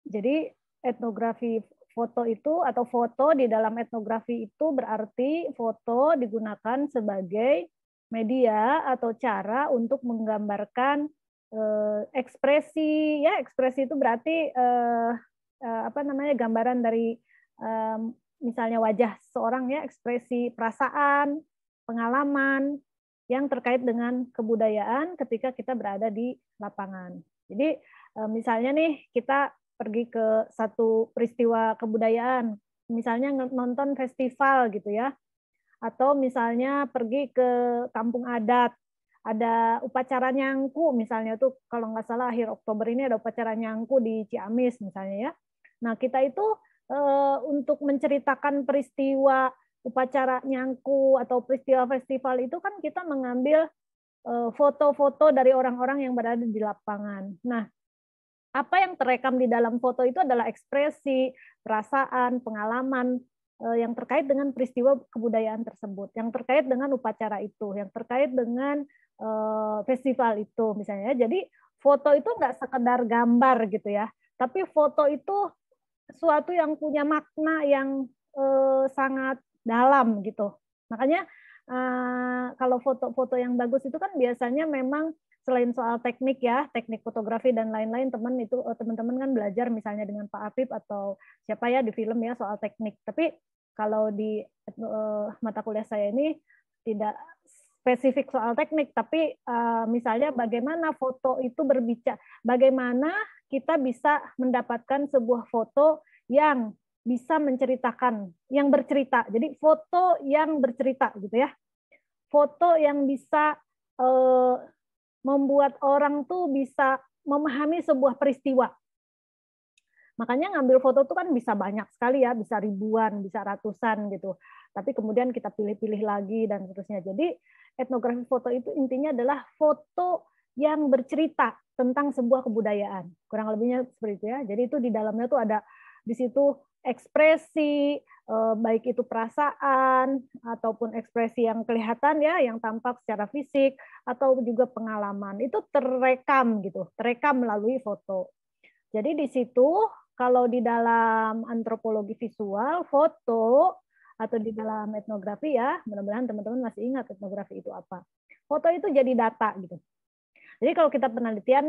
Jadi etnografi foto itu atau foto di dalam etnografi itu berarti foto digunakan sebagai media atau cara untuk menggambarkan ekspresi, ya ekspresi itu berarti apa namanya, gambaran dari misalnya wajah seorang, ya ekspresi perasaan, pengalaman yang terkait dengan kebudayaan ketika kita berada di lapangan. Jadi misalnya nih kita pergi ke satu peristiwa kebudayaan, misalnya nonton festival gitu ya, atau misalnya pergi ke kampung adat, ada upacara nyangku misalnya tuh, kalau nggak salah akhir Oktober ini ada upacara nyangku di Ciamis misalnya ya. Nah kita itu untuk menceritakan peristiwa upacara nyangku atau peristiwa festival itu kan kita mengambil foto-foto dari orang-orang yang berada di lapangan. Nah, apa yang terekam di dalam foto itu adalah ekspresi, perasaan, pengalaman yang terkait dengan peristiwa kebudayaan tersebut, yang terkait dengan upacara itu, yang terkait dengan festival itu misalnya. Jadi foto itu nggak sekedar gambar gitu ya, tapi foto itu suatu yang punya makna yang sangat dalam gitu. Makanya kalau foto-foto yang bagus itu kan biasanya memang selain soal teknik ya, teknik fotografi dan lain-lain, teman-teman kan belajar misalnya dengan Pak Apip atau siapa ya di film ya soal teknik. Tapi kalau di mata kuliah saya ini tidak spesifik soal teknik, tapi misalnya bagaimana foto itu berbicara, bagaimana kita bisa mendapatkan sebuah foto yang bisa menceritakan, yang bercerita. Jadi foto yang bercerita gitu ya. Foto yang bisa membuat orang tuh bisa memahami sebuah peristiwa. Makanya ngambil foto tuh kan bisa banyak sekali ya, bisa ribuan, bisa ratusan gitu. Tapi kemudian kita pilih-pilih lagi dan seterusnya. Jadi etnografi foto itu intinya adalah foto yang bercerita tentang sebuah kebudayaan. Kurang lebihnya seperti itu ya. Jadi itu di dalamnya tuh ada di situ ekspresi, baik itu perasaan ataupun ekspresi yang kelihatan ya, yang tampak secara fisik atau juga pengalaman. Itu terekam gitu, terekam melalui foto. Jadi di situ kalau di dalam antropologi visual, foto atau di dalam etnografi ya, mudah-mudahan teman-teman masih ingat etnografi itu apa. Foto itu jadi data gitu. Jadi kalau kita penelitian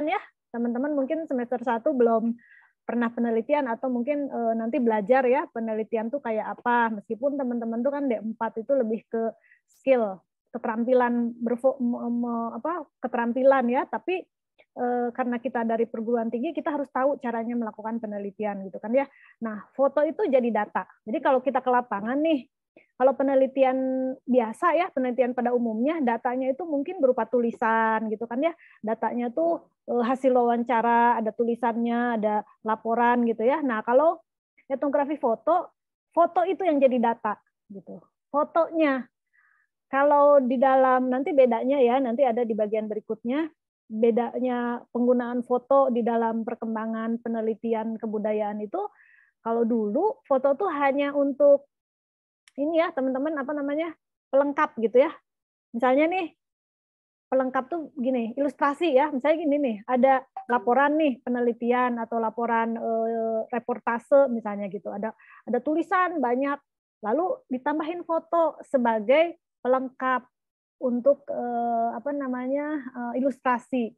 ya, teman-teman mungkin semester 1 belum pernah penelitian atau mungkin nanti belajar ya penelitian tuh kayak apa. Meskipun teman-teman tuh kan D4 itu lebih ke skill, keterampilan keterampilan ya, tapi karena kita dari perguruan tinggi kita harus tahu caranya melakukan penelitian gitu kan ya. Nah, foto itu jadi data. Jadi kalau kita ke lapangan nih, kalau penelitian biasa ya, penelitian pada umumnya datanya itu mungkin berupa tulisan gitu kan ya. Datanya tuh hasil wawancara, ada tulisannya, ada laporan gitu ya. Nah, kalau etnografi foto, foto itu yang jadi data gitu. Fotonya. Kalau di dalam nanti bedanya ya, nanti ada di bagian berikutnya, bedanya penggunaan foto di dalam perkembangan penelitian kebudayaan itu, kalau dulu foto tuh hanya untuk ini ya teman-teman apa namanya pelengkap gitu ya. Misalnya nih pelengkap tuh gini, ilustrasi ya. Misalnya gini nih, ada laporan nih penelitian atau laporan reportase misalnya gitu. Ada tulisan banyak, lalu ditambahin foto sebagai pelengkap untuk apa namanya ilustrasi.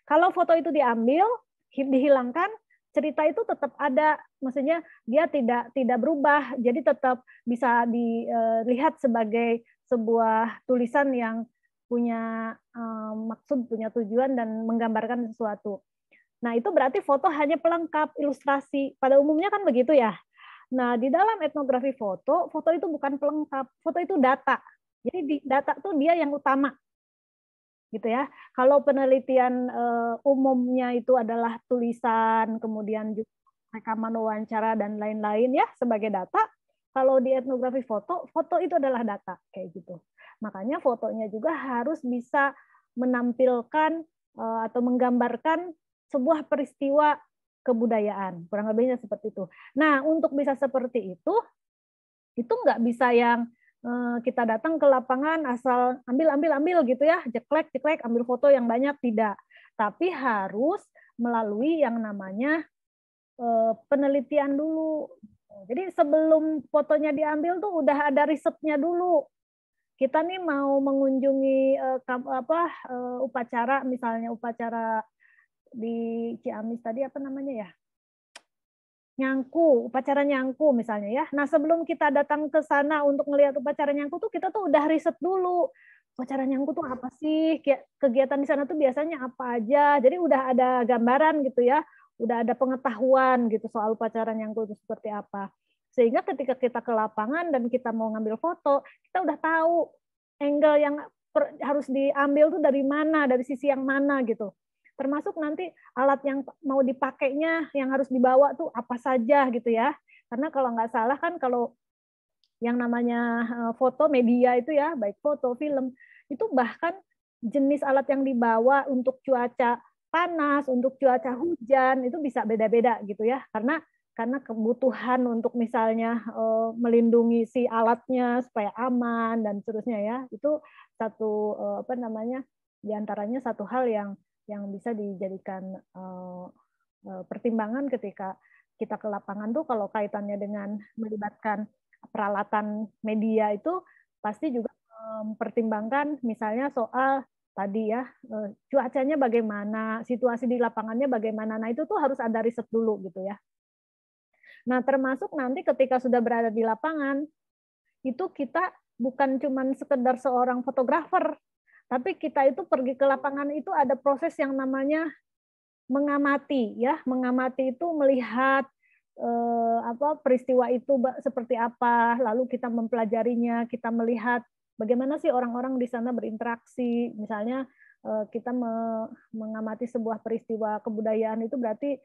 Kalau foto itu diambil, dihilangkan, cerita itu tetap ada, maksudnya dia tidak berubah, jadi tetap bisa dilihat sebagai sebuah tulisan yang punya maksud, punya tujuan dan menggambarkan sesuatu. Nah, itu berarti foto hanya pelengkap ilustrasi. Pada umumnya kan begitu ya. Nah, di dalam etnografi foto, foto itu bukan pelengkap, foto itu data. Jadi data tuh dia yang utama. Gitu ya. Kalau penelitian umumnya itu adalah tulisan, kemudian juga rekaman wawancara dan lain-lain ya sebagai data. Kalau di etnografi foto, foto itu adalah data kayak gitu. Makanya fotonya juga harus bisa menampilkan atau menggambarkan sebuah peristiwa kebudayaan. Kurang lebihnya seperti itu. Nah, untuk bisa seperti itu nggak bisa yang kita datang ke lapangan asal ambil gitu ya, jeklek ambil foto yang banyak, tidak. Tapi harus melalui yang namanya penelitian dulu. Jadi sebelum fotonya diambil tuh udah ada risetnya dulu. Kita nih mau mengunjungi upacara, misalnya upacara di Ciamis tadi apa namanya ya? Nyangku, upacara Nyangku misalnya ya. Nah, sebelum kita datang ke sana untuk melihat upacara Nyangku tuh kita tuh udah riset dulu. Upacara Nyangku tuh apa sih? Kegiatan di sana tuh biasanya apa aja. Jadi udah ada gambaran gitu ya. Udah ada pengetahuan gitu soal upacara Nyangku itu seperti apa. Sehingga ketika kita ke lapangan dan kita mau ngambil foto, kita udah tahu angle yang harus diambil tuh dari mana, dari sisi yang mana gitu. Termasuk nanti alat yang mau dipakainya, yang harus dibawa tuh apa saja gitu ya. Karena kalau nggak salah kan kalau yang namanya foto media itu ya, baik foto, film, itu bahkan jenis alat yang dibawa untuk cuaca panas, untuk cuaca hujan, itu bisa beda-beda gitu ya. Karena kebutuhan untuk misalnya melindungi si alatnya supaya aman dan seterusnya ya. Itu satu diantaranya satu hal yang bisa dijadikan pertimbangan ketika kita ke lapangan tuh kalau kaitannya dengan melibatkan peralatan media itu pasti juga mempertimbangkan misalnya soal tadi ya cuacanya bagaimana, situasi di lapangannya bagaimana. Nah, itu tuh harus ada riset dulu gitu ya. Nah, termasuk nanti ketika sudah berada di lapangan itu kita bukan cuma sekedar seorang fotografer, tapi kita itu pergi ke lapangan itu ada proses yang namanya mengamati ya. Mengamati itu melihat peristiwa itu seperti apa, lalu kita mempelajarinya, kita melihat bagaimana sih orang-orang di sana berinteraksi. Misalnya kita mengamati sebuah peristiwa kebudayaan itu berarti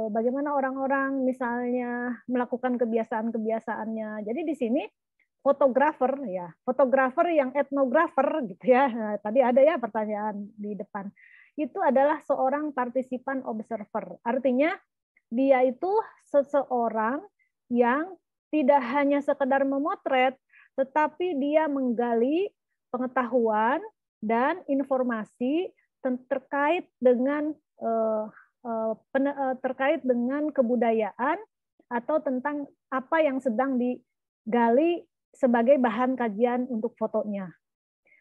bagaimana orang-orang misalnya melakukan kebiasaan-kebiasaannya. Jadi di sini fotografer yang etnografer gitu ya. Nah, tadi ada ya pertanyaan di depan. Itu adalah seorang partisipan observer. Artinya dia itu seseorang yang tidak hanya sekedar memotret, tetapi dia menggali pengetahuan dan informasi terkait dengan kebudayaan atau tentang apa yang sedang digali sebagai bahan kajian untuk fotonya.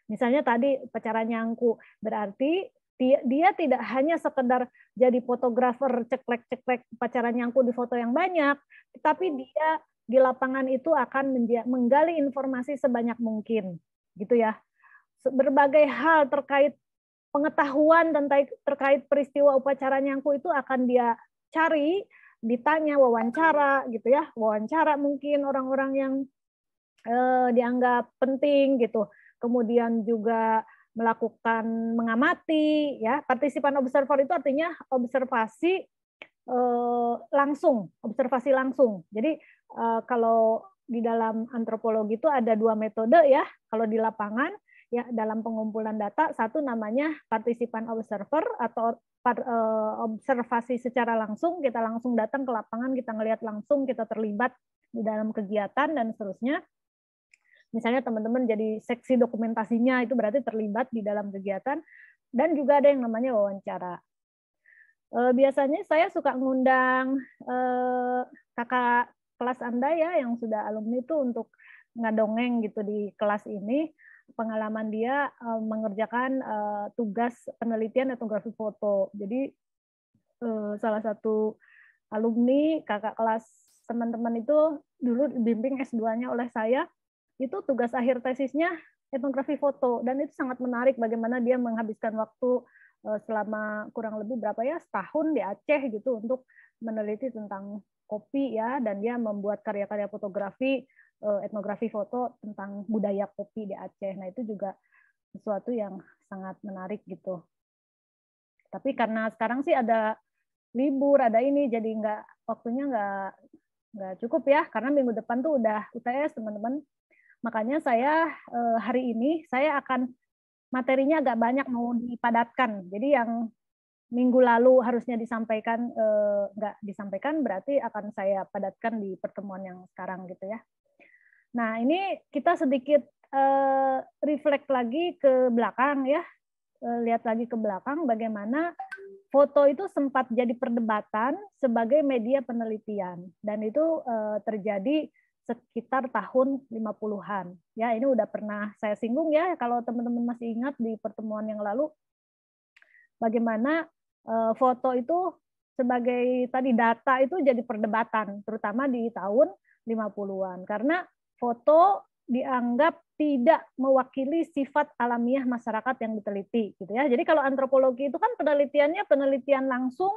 Misalnya tadi upacara Nyangku, berarti dia tidak hanya sekedar jadi fotografer ceklek-ceklek upacara Nyangku di foto yang banyak, tetapi dia di lapangan itu akan menggali informasi sebanyak mungkin, gitu ya. Berbagai hal terkait pengetahuan dan terkait peristiwa upacara Nyangku itu akan dia cari, ditanya, wawancara, gitu ya, wawancara mungkin orang-orang yang dianggap penting gitu. Kemudian juga melakukan mengamati ya. Partisipan observer itu artinya observasi langsung, observasi langsung. Jadi kalau di dalam antropologi itu ada dua metode ya. Kalau di lapangan ya dalam pengumpulan data, satu namanya partisipan observer atau observasi secara langsung, kita langsung datang ke lapangan, kita ngelihat langsung, kita terlibat di dalam kegiatan dan seterusnya. Misalnya teman-teman jadi seksi dokumentasinya, itu berarti terlibat di dalam kegiatan. Dan juga ada yang namanya wawancara. Biasanya saya suka ngundang kakak kelas Anda ya, yang sudah alumni itu untuk ngadongeng gitu di kelas ini. Pengalaman dia mengerjakan tugas penelitian etnografi foto. Jadi salah satu alumni kakak kelas teman-teman itu dulu dibimbing S2-nya oleh saya. Itu tugas akhir tesisnya etnografi foto, dan itu sangat menarik bagaimana dia menghabiskan waktu selama kurang lebih setahun di Aceh gitu untuk meneliti tentang kopi ya, dan dia membuat karya-karya fotografi etnografi foto tentang budaya kopi di Aceh. Nah, itu juga sesuatu yang sangat menarik gitu. Tapi karena sekarang sih ada libur, ada ini, jadi waktunya nggak cukup ya, karena minggu depan tuh udah UTS teman-teman. Makanya saya hari ini saya akan materinya agak banyak mau dipadatkan. Jadi yang minggu lalu harusnya disampaikan nggak disampaikan, berarti akan saya padatkan di pertemuan yang sekarang gitu ya. Nah, ini kita sedikit reflect lagi ke belakang ya. Lihat lagi ke belakang bagaimana foto itu sempat jadi perdebatan sebagai media penelitian, dan itu terjadi sekitar tahun 50-an. Ya, ini udah pernah saya singgung ya, kalau teman-teman masih ingat di pertemuan yang lalu, bagaimana foto itu sebagai tadi data itu jadi perdebatan, terutama di tahun 50-an. Karena foto dianggap tidak mewakili sifat alamiah masyarakat yang diteliti, gitu ya. Jadi kalau antropologi itu kan penelitiannya penelitian langsung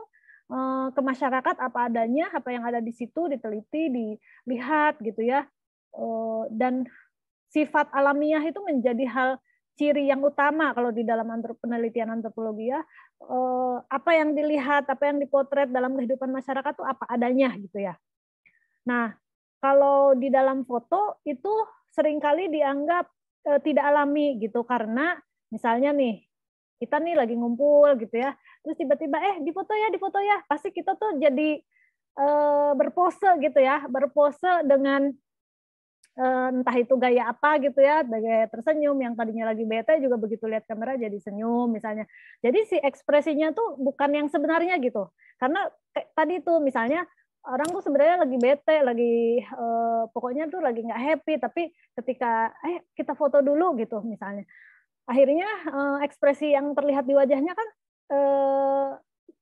ke masyarakat, apa adanya, apa yang ada di situ diteliti, dilihat, gitu ya. Dan sifat alamiah itu menjadi hal ciri yang utama kalau di dalam penelitian antropologi ya. Apa yang dilihat, apa yang dipotret dalam kehidupan masyarakat itu apa adanya, gitu ya. Nah, kalau di dalam foto itu seringkali dianggap tidak alami gitu, karena misalnya nih kita nih lagi ngumpul gitu ya, terus tiba-tiba di foto ya, pasti kita tuh jadi berpose gitu ya, berpose dengan entah itu gaya apa gitu ya, gaya tersenyum, yang tadinya lagi bete juga begitu lihat kamera jadi senyum misalnya. Jadi si ekspresinya tuh bukan yang sebenarnya gitu. Karena tadi tuh misalnya orang tuh sebenarnya lagi bete, lagi pokoknya tuh lagi nggak happy, tapi ketika kita foto dulu gitu misalnya, akhirnya ekspresi yang terlihat di wajahnya kan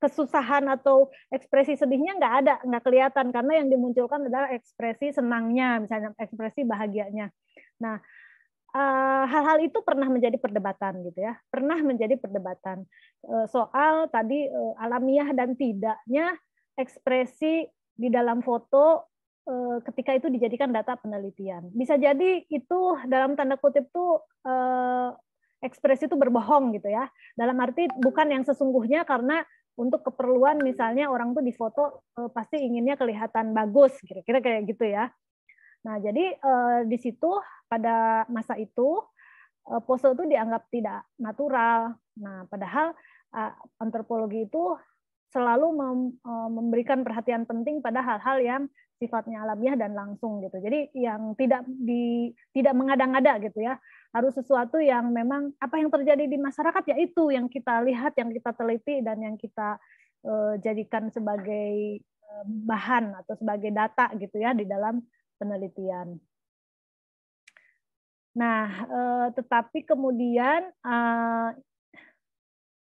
kesusahan atau ekspresi sedihnya nggak kelihatan, karena yang dimunculkan adalah ekspresi senangnya, misalnya ekspresi bahagianya. Nah, hal-hal itu pernah menjadi perdebatan gitu ya, pernah menjadi perdebatan soal tadi alamiah dan tidaknya ekspresi di dalam foto ketika itu dijadikan data penelitian. Bisa jadi itu dalam tanda kutip tuh ekspresi itu berbohong gitu ya, dalam arti bukan yang sesungguhnya, karena untuk keperluan misalnya orang tuh di foto pasti inginnya kelihatan bagus, kira-kira kayak gitu ya. Nah, jadi di situ pada masa itu pose itu dianggap tidak natural. Nah, padahal antropologi itu selalu memberikan perhatian penting pada hal-hal yang sifatnya alamiah dan langsung gitu. Jadi yang tidak mengada-ngada gitu ya. Harus sesuatu yang memang apa yang terjadi di masyarakat ya itu yang kita lihat, yang kita teliti, dan yang kita jadikan sebagai bahan atau sebagai data gitu ya di dalam penelitian. Nah, tetapi kemudian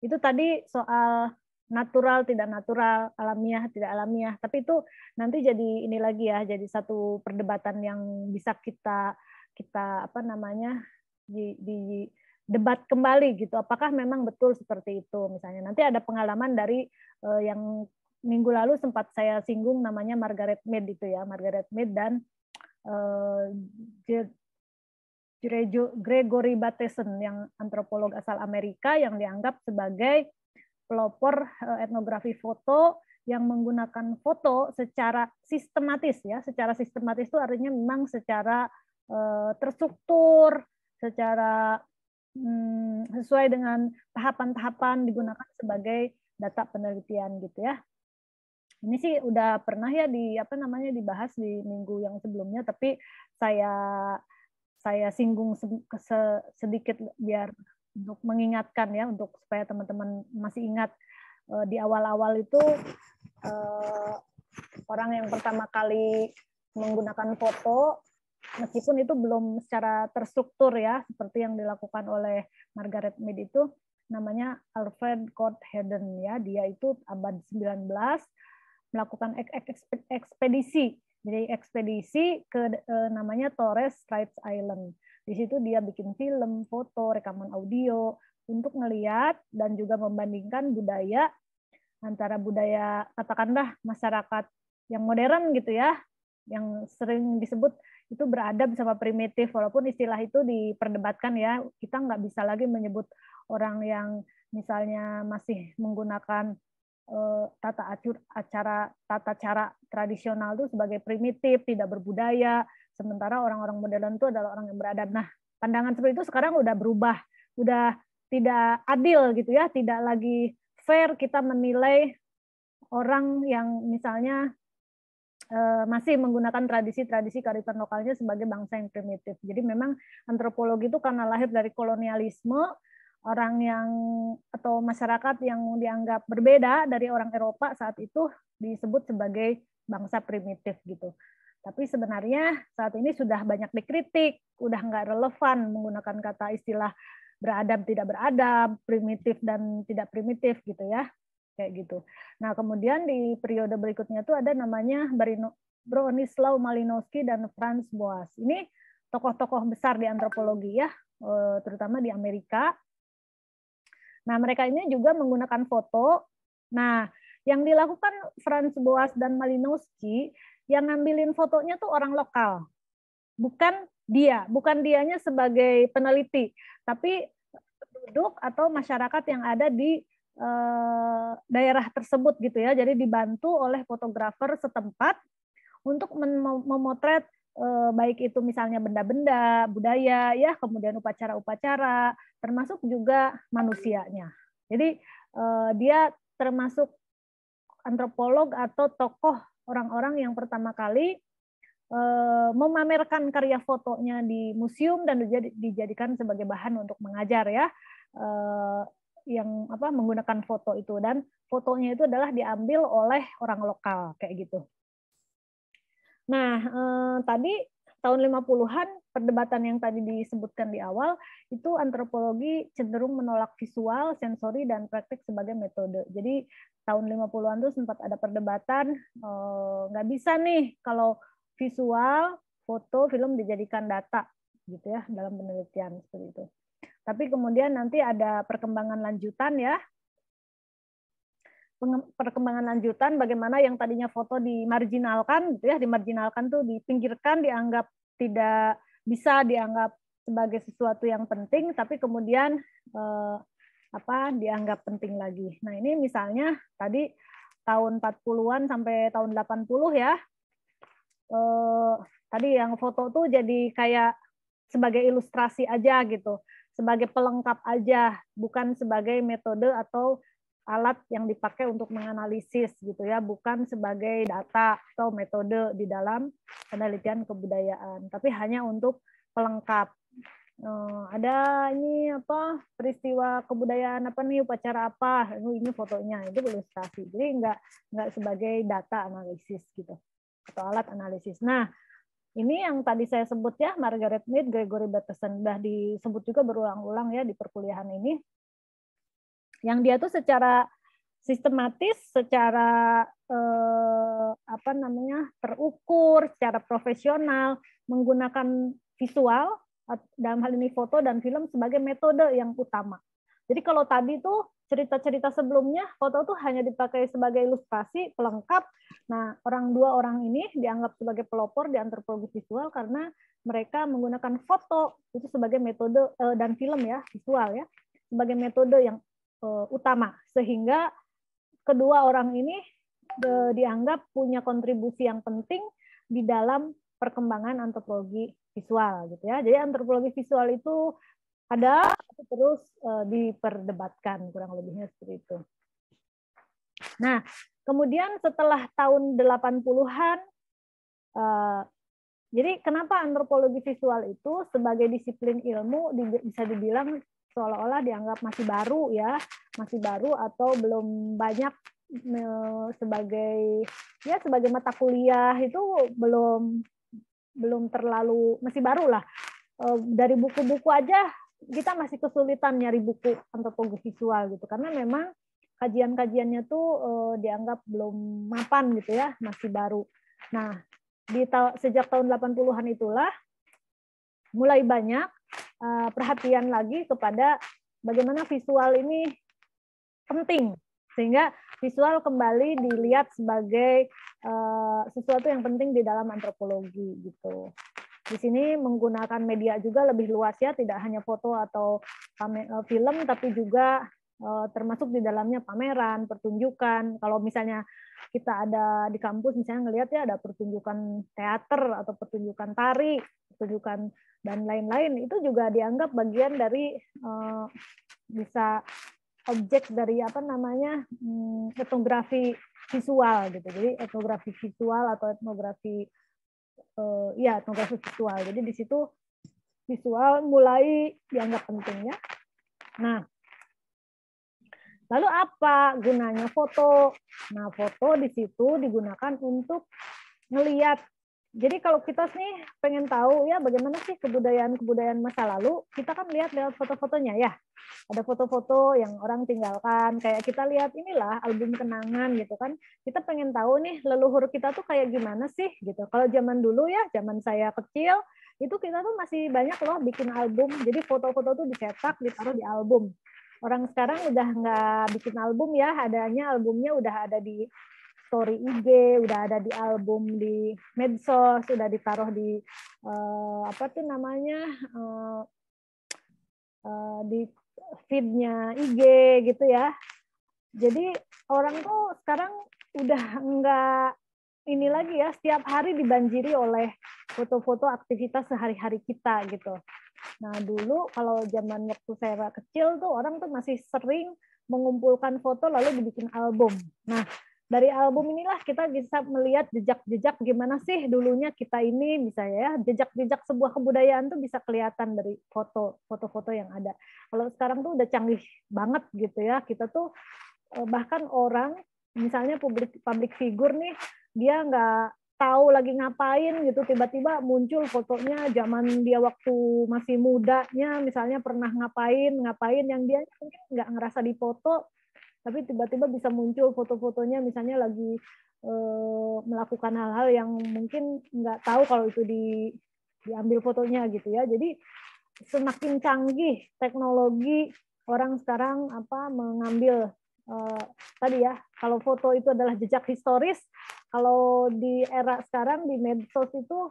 itu tadi soal natural, tidak natural, alamiah, tidak alamiah. Tapi itu nanti jadi ini lagi ya, jadi satu perdebatan yang bisa kita apa namanya di debat kembali gitu. Apakah memang betul seperti itu? Misalnya nanti ada pengalaman dari yang minggu lalu sempat saya singgung, namanya Margaret Mead itu ya, Margaret Mead dan Gregory Bateson, yang antropolog asal Amerika yang dianggap sebagai pelopor etnografi foto yang menggunakan foto secara sistematis ya. Secara sistematis itu artinya memang secara terstruktur, secara sesuai dengan tahapan-tahapan digunakan sebagai data penelitian gitu ya. Ini sih udah pernah ya dibahas di minggu yang sebelumnya, tapi saya singgung sedikit biar untuk mengingatkan ya, untuk supaya teman-teman masih ingat di awal-awal itu orang yang pertama kali menggunakan foto, meskipun itu belum secara terstruktur ya seperti yang dilakukan oleh Margaret Mead, itu namanya Alfred Corth Hedden ya. Dia itu abad 19 melakukan ekspedisi. Jadi ekspedisi ke namanya Torres Straits Island. Di situ dia bikin film, foto, rekaman audio untuk melihat dan juga membandingkan budaya antara budaya katakanlah masyarakat yang modern gitu ya, yang sering disebut itu beradab sama primitif, walaupun istilah itu diperdebatkan ya. Kita nggak bisa lagi menyebut orang yang misalnya masih menggunakan tata cara tradisional itu sebagai primitif, tidak berbudaya, sementara orang-orang modern itu adalah orang yang beradab. Nah, pandangan seperti itu sekarang udah berubah, udah tidak adil gitu ya, tidak lagi fair kita menilai orang yang misalnya masih menggunakan tradisi-tradisi kearifan lokalnya sebagai bangsa yang primitif. Jadi memang antropologi itu karena lahir dari kolonialisme, orang yang atau masyarakat yang dianggap berbeda dari orang Eropa saat itu disebut sebagai bangsa primitif gitu. Tapi sebenarnya saat ini sudah banyak dikritik, udah nggak relevan menggunakan kata istilah beradab tidak beradab, primitif dan tidak primitif gitu ya, kayak gitu. Nah kemudian di periode berikutnya tuh ada namanya Bronislaw Malinowski dan Franz Boas. Ini tokoh-tokoh besar di antropologi ya, terutama di Amerika. Nah, mereka ini juga menggunakan foto. Nah, yang dilakukan Franz Boas dan Malinowski, yang ngambilin fotonya tuh orang lokal. Bukan dianya sebagai peneliti, tapi penduduk atau masyarakat yang ada di daerah tersebut gitu ya. Jadi dibantu oleh fotografer setempat untuk memotret baik itu misalnya benda-benda, budaya, ya, kemudian upacara-upacara, termasuk juga manusianya. Jadi dia termasuk antropolog atau tokoh orang-orang yang pertama kali memamerkan karya fotonya di museum dan dijadikan sebagai bahan untuk mengajar ya, yang menggunakan foto itu, dan fotonya itu adalah diambil oleh orang lokal kayak gitu. Nah, tadi tahun 50-an perdebatan yang tadi disebutkan di awal itu antropologi cenderung menolak visual, sensori dan praktik sebagai metode. Jadi tahun 50-an tuh sempat ada perdebatan nggak bisa nih kalau visual, foto, film dijadikan data gitu ya dalam penelitian seperti itu. Tapi kemudian nanti ada perkembangan lanjutan ya. Perkembangan lanjutan bagaimana yang tadinya foto dimarginalkan gitu ya, dimarginalkan tuh dipinggirkan, dianggap tidak bisa dianggap sebagai sesuatu yang penting, tapi kemudian dianggap penting lagi. Nah, ini misalnya tadi tahun 40-an sampai tahun 80 ya. Tadi yang foto tuh jadi kayak sebagai ilustrasi aja gitu, sebagai pelengkap aja, bukan sebagai metode atau alat yang dipakai untuk menganalisis gitu ya, bukan sebagai data atau metode di dalam penelitian kebudayaan, tapi hanya untuk pelengkap. Ada ini peristiwa kebudayaan apa nih, upacara apa, ini fotonya, itu ilustrasi. Jadi nggak sebagai data analisis gitu atau alat analisis. Nah, ini yang tadi saya sebut ya, Margaret Mead, Gregory Bateson, sudah disebut juga berulang-ulang ya di perkuliahan ini. Yang dia tuh secara sistematis, secara terukur, secara profesional, menggunakan visual dalam hal ini foto dan film sebagai metode yang utama. Jadi kalau tadi tuh cerita-cerita sebelumnya foto tuh hanya dipakai sebagai ilustrasi pelengkap. Nah, dua orang ini dianggap sebagai pelopor di antropologi visual karena mereka menggunakan foto itu sebagai metode dan film ya, visual ya, sebagai metode yang utama, sehingga kedua orang ini dianggap punya kontribusi yang penting di dalam perkembangan antropologi visual gitu ya. Jadi antropologi visual itu ada terus diperdebatkan, kurang lebihnya seperti itu. Nah, kemudian setelah tahun 80-an jadi kenapa antropologi visual itu sebagai disiplin ilmu bisa dibilang seolah-olah dianggap masih baru ya, masih baru atau belum banyak sebagai mata kuliah itu belum terlalu, masih baru lah. Dari buku-buku aja kita masih kesulitan nyari buku antropologi visual gitu, karena memang kajian-kajiannya tuh dianggap belum mapan gitu ya, masih baru. Nah, sejak tahun 80-an itulah mulai banyak perhatian lagi kepada bagaimana visual ini penting, sehingga visual kembali dilihat sebagai sesuatu yang penting di dalam antropologi gitu. Di sini menggunakan media juga lebih luas ya, tidak hanya foto atau film, tapi juga termasuk di dalamnya pameran, pertunjukan. Kalau misalnya kita ada di kampus misalnya ngelihat ya ada pertunjukan teater atau pertunjukan tari, pertunjukan dan lain-lain, itu juga dianggap bagian dari bisa objek dari etnografi visual gitu. Jadi etnografi visual atau etnografi etnografi visual. Jadi di situ visual mulai dianggap penting ya. Nah, Lalu apa gunanya foto? Nah, foto di situ digunakan untuk ngeliat. Jadi kalau kita nih pengen tahu ya bagaimana sih kebudayaan masa lalu, kita kan lihat lewat foto-fotonya ya. Ada foto-foto yang orang tinggalkan, kayak kita lihat inilah album kenangan gitu kan. Kita pengen tahu nih leluhur kita tuh kayak gimana sih gitu. Kalau zaman dulu ya, zaman saya kecil, itu kita tuh masih banyak loh bikin album. Jadi foto-foto tuh dicetak, ditaruh di album. Orang sekarang udah nggak bikin album ya, adanya albumnya udah ada di story IG, udah ada di album di medsos, sudah ditaruh di apa tuh namanya di feednya IG gitu ya. Jadi orang tuh sekarang udah nggak ini lagi ya, setiap hari dibanjiri oleh foto-foto aktivitas sehari-hari kita gitu. Nah dulu kalau zaman waktu saya kecil tuh orang tuh masih sering mengumpulkan foto lalu dibikin album. Nah dari album inilah kita bisa melihat jejak-jejak gimana sih dulunya kita ini bisa ya, jejak-jejak sebuah kebudayaan tuh bisa kelihatan dari foto-foto yang ada. Kalau sekarang tuh udah canggih banget gitu ya, kita tuh bahkan orang misalnya public figure nih, dia nggak tahu lagi ngapain gitu, tiba-tiba muncul fotonya zaman dia waktu masih mudanya, misalnya pernah ngapain yang dia mungkin nggak ngerasa dipoto, tapi tiba-tiba bisa muncul foto-fotonya misalnya lagi melakukan hal-hal yang mungkin nggak tahu kalau itu diambil fotonya gitu ya. Jadi semakin canggih teknologi, orang sekarang mengambil tadi ya, kalau foto itu adalah jejak historis, kalau di era sekarang di medsos itu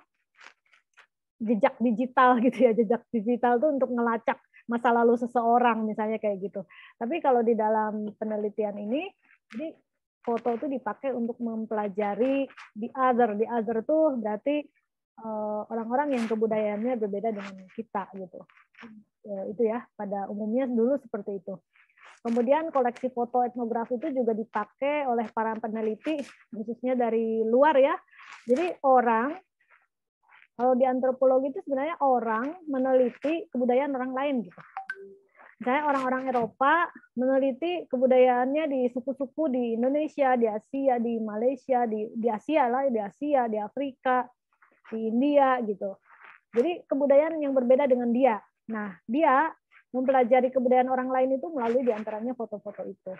jejak digital gitu ya, jejak digital itu untuk ngelacak masa lalu seseorang misalnya kayak gitu. Tapi kalau di dalam penelitian ini, jadi foto itu dipakai untuk mempelajari the other. The other itu berarti orang-orang yang kebudayaannya berbeda dengan kita gitu. Itu ya, pada umumnya dulu seperti itu. Kemudian koleksi foto etnografi itu juga dipakai oleh para peneliti, khususnya dari luar ya. Jadi orang, kalau di antropologi itu sebenarnya orang meneliti kebudayaan orang lain gitu. Misalnya orang-orang Eropa meneliti kebudayaannya di suku-suku di Indonesia, di Asia, di Malaysia, di Asia lah, di Asia, di Afrika, di India gitu. Jadi kebudayaan yang berbeda dengan dia. Nah, dia mempelajari kebudayaan orang lain itu melalui diantaranya foto-foto itu.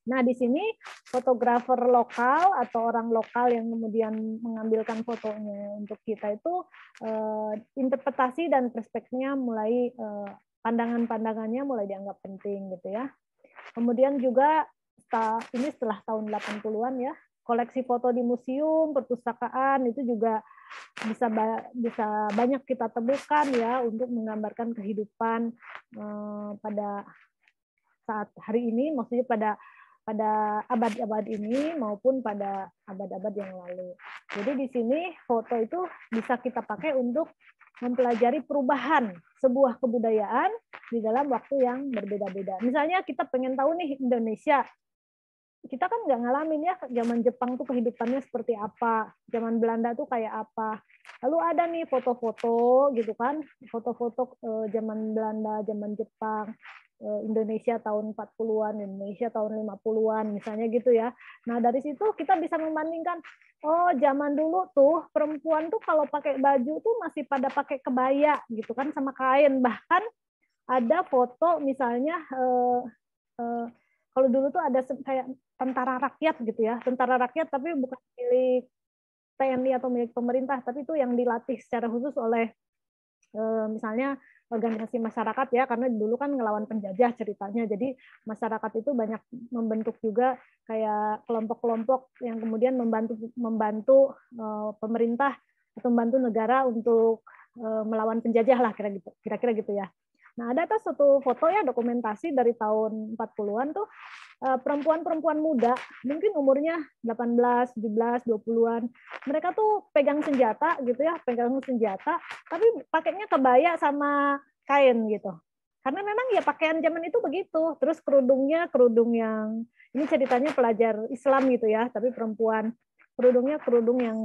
Nah, di sini fotografer lokal atau orang lokal yang kemudian mengambilkan fotonya untuk kita itu interpretasi dan perspektifnya mulai pandangan-pandangannya mulai dianggap penting gitu ya. Kemudian juga setelah tahun 80-an ya, koleksi foto di museum, perpustakaan itu juga bisa banyak kita temukan ya untuk menggambarkan kehidupan pada saat hari ini, maksudnya pada abad-abad ini maupun pada abad-abad yang lalu. Jadi di sini foto itu bisa kita pakai untuk mempelajari perubahan sebuah kebudayaan di dalam waktu yang berbeda-beda. Misalnya kita pengen tahu nih Indonesia, kita kan nggak ngalamin ya zaman Jepang tuh kehidupannya seperti apa, zaman Belanda tuh kayak apa. Lalu ada nih foto-foto gitu kan, foto-foto zaman Belanda, zaman Jepang, Indonesia tahun 40-an, Indonesia tahun 50-an misalnya gitu ya. Nah, dari situ kita bisa membandingkan, oh zaman dulu tuh perempuan tuh kalau pakai baju tuh masih pada pakai kebaya gitu kan sama kain. Bahkan ada foto misalnya kalau dulu tuh ada kayak tentara rakyat gitu ya, tentara rakyat tapi bukan milik TNI atau milik pemerintah, tapi itu yang dilatih secara khusus oleh misalnya organisasi masyarakat ya, karena dulu kan ngelawan penjajah ceritanya. Jadi masyarakat itu banyak membentuk juga kayak kelompok-kelompok yang kemudian membantu pemerintah atau membantu negara untuk melawan penjajah lah kira-kira gitu ya. Nah, ada tuh satu foto ya dokumentasi dari tahun 40-an tuh perempuan-perempuan muda, mungkin umurnya 18, 17, 20-an. Mereka tuh pegang senjata gitu ya, pegang senjata, tapi pakainya kebaya sama kain gitu. Karena memang ya pakaian zaman itu begitu. Terus kerudungnya kerudung yang, ini ceritanya pelajar Islam gitu ya, tapi perempuan. Kerudungnya kerudung yang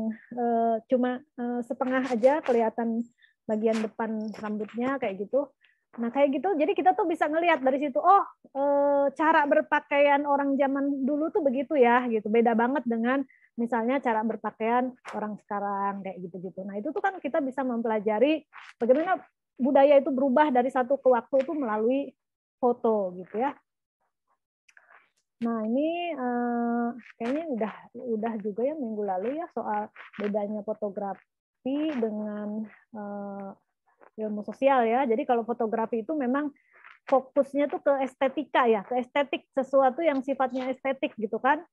cuma setengah aja kelihatan bagian depan rambutnya kayak gitu. Nah, kayak gitu, jadi kita tuh bisa ngelihat dari situ, oh, cara berpakaian orang zaman dulu tuh begitu ya, gitu. Beda banget dengan misalnya cara berpakaian orang sekarang, kayak gitu-gitu. Nah, itu tuh kan kita bisa mempelajari bagaimana budaya itu berubah dari satu ke waktu itu melalui foto, gitu ya. Nah, ini kayaknya udah juga ya minggu lalu ya soal bedanya fotografi dengan ilmu sosial ya. Jadi kalau fotografi itu memang fokusnya tuh ke estetika ya, ke estetik, sesuatu yang sifatnya estetik gitu kan.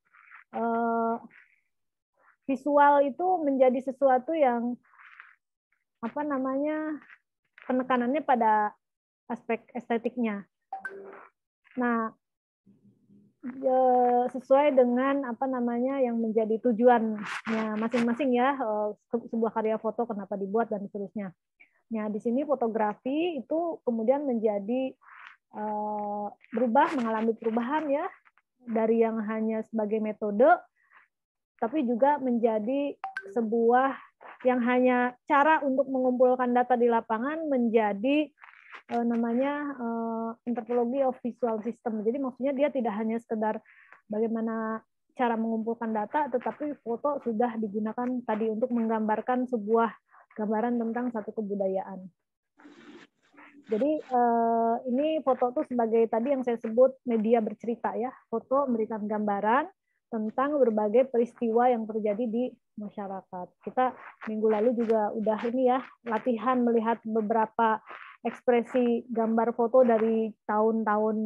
Visual itu menjadi sesuatu yang apa namanya, penekanannya pada aspek estetiknya. Nah, sesuai dengan apa namanya yang menjadi tujuannya masing-masing ya, sebuah karya foto kenapa dibuat dan seterusnya. Nah, di sini fotografi itu kemudian menjadi berubah, mengalami perubahan ya, dari yang hanya sebagai metode, tapi juga menjadi sebuah yang hanya cara untuk mengumpulkan data di lapangan menjadi namanya anthropology of visual system. Jadi maksudnya dia tidak hanya sekedar bagaimana cara mengumpulkan data, tetapi foto sudah digunakan tadi untuk menggambarkan sebuah gambaran tentang satu kebudayaan. Jadi ini foto itu sebagai tadi yang saya sebut media bercerita ya. Foto memberikan gambaran tentang berbagai peristiwa yang terjadi di masyarakat. Kita minggu lalu juga udah ini ya, latihan melihat beberapa ekspresi gambar foto dari tahun-tahun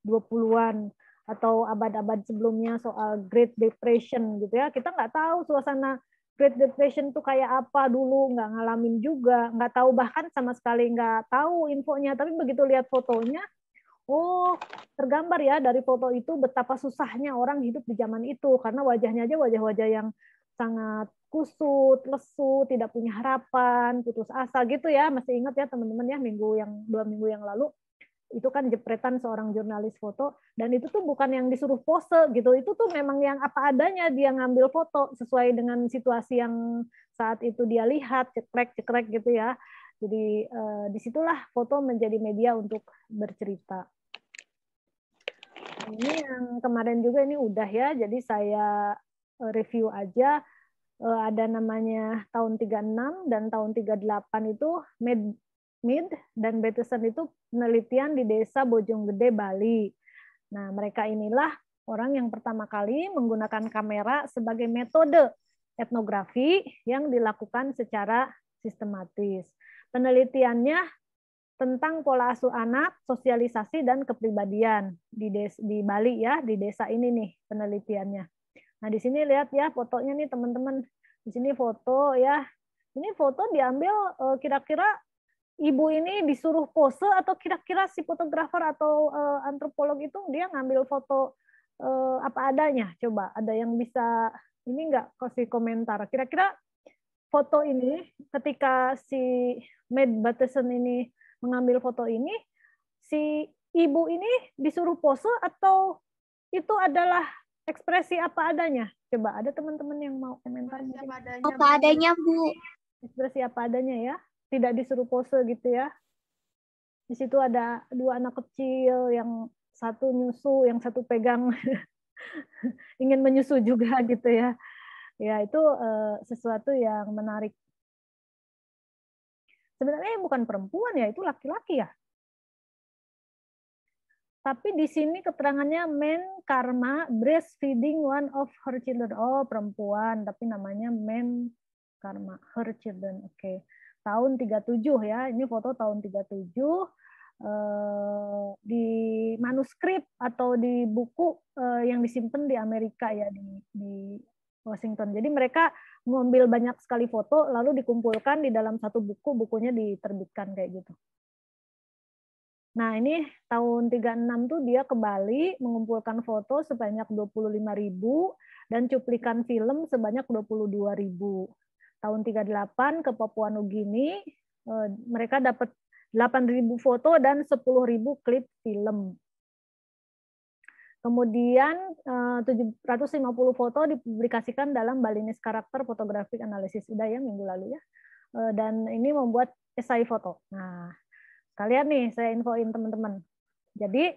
20-an atau abad-abad sebelumnya soal Great Depression gitu ya. Kita nggak tahu suasana Great Depression tuh kayak apa dulu, nggak ngalamin juga, nggak tahu, bahkan sama sekali nggak tahu infonya. Tapi begitu lihat fotonya, oh, tergambar ya dari foto itu betapa susahnya orang hidup di zaman itu, karena wajahnya aja wajah-wajah yang sangat kusut, lesu, tidak punya harapan, putus asa gitu ya. Masih ingat ya teman-teman ya, 2 minggu yang lalu itu kan jepretan seorang jurnalis foto, dan itu tuh bukan yang disuruh pose gitu, itu tuh memang yang apa adanya dia ngambil foto sesuai dengan situasi yang saat itu dia lihat, cekrek gitu ya. Jadi disitulah foto menjadi media untuk bercerita. Ini yang kemarin juga ini udah ya, jadi saya review aja. Ada namanya tahun 36 dan tahun 38 itu Mead dan Bateson itu penelitian di desa Bojonggede, Bali. Nah, mereka inilah orang yang pertama kali menggunakan kamera sebagai metode etnografi yang dilakukan secara sistematis. Penelitiannya tentang pola asuh anak, sosialisasi, dan kepribadian di Bali ya, di desa ini nih penelitiannya. Nah, di sini lihat ya fotonya nih teman-teman. Di sini foto ya. Ini foto diambil kira-kira ibu ini disuruh pose atau kira-kira si fotografer atau antropolog itu dia ngambil foto apa adanya. Coba ada yang bisa ini nggak kasih komentar. Kira-kira foto ini ketika si Matt Bateson ini mengambil foto ini, si ibu ini disuruh pose atau itu adalah ekspresi apa adanya? Coba ada teman-teman yang mau komentar mungkin. Apa adanya, Bu. Ekspresi apa adanya ya, tidak disuruh pose gitu ya. Di situ ada 2 anak kecil, yang satu nyusu, yang satu pegang ingin menyusu juga gitu ya. Ya itu sesuatu yang menarik. Sebenarnya bukan perempuan ya, itu laki-laki ya. Tapi di sini keterangannya men karma breastfeeding one of her children. Oh, perempuan, tapi namanya men karma her children. Oke. Tahun 37 ya. Ini foto tahun 37 di manuskrip atau di buku yang disimpan di Amerika ya, di Washington. Jadi mereka mengambil banyak sekali foto lalu dikumpulkan di dalam satu buku, bukunya diterbitkan kayak gitu. Nah, ini tahun 36 tuh dia ke Bali mengumpulkan foto sebanyak 25.000 dan cuplikan film sebanyak 22.000. Tahun 38 ke Papua Nugini, mereka dapat 8.000 foto dan 10.000 klip film. Kemudian 750 foto dipublikasikan dalam Balinese Character Photographic Analysis. Udah ya minggu lalu ya. Dan ini membuat esai foto. Nah, Sekalian nih saya infoin teman-teman. Jadi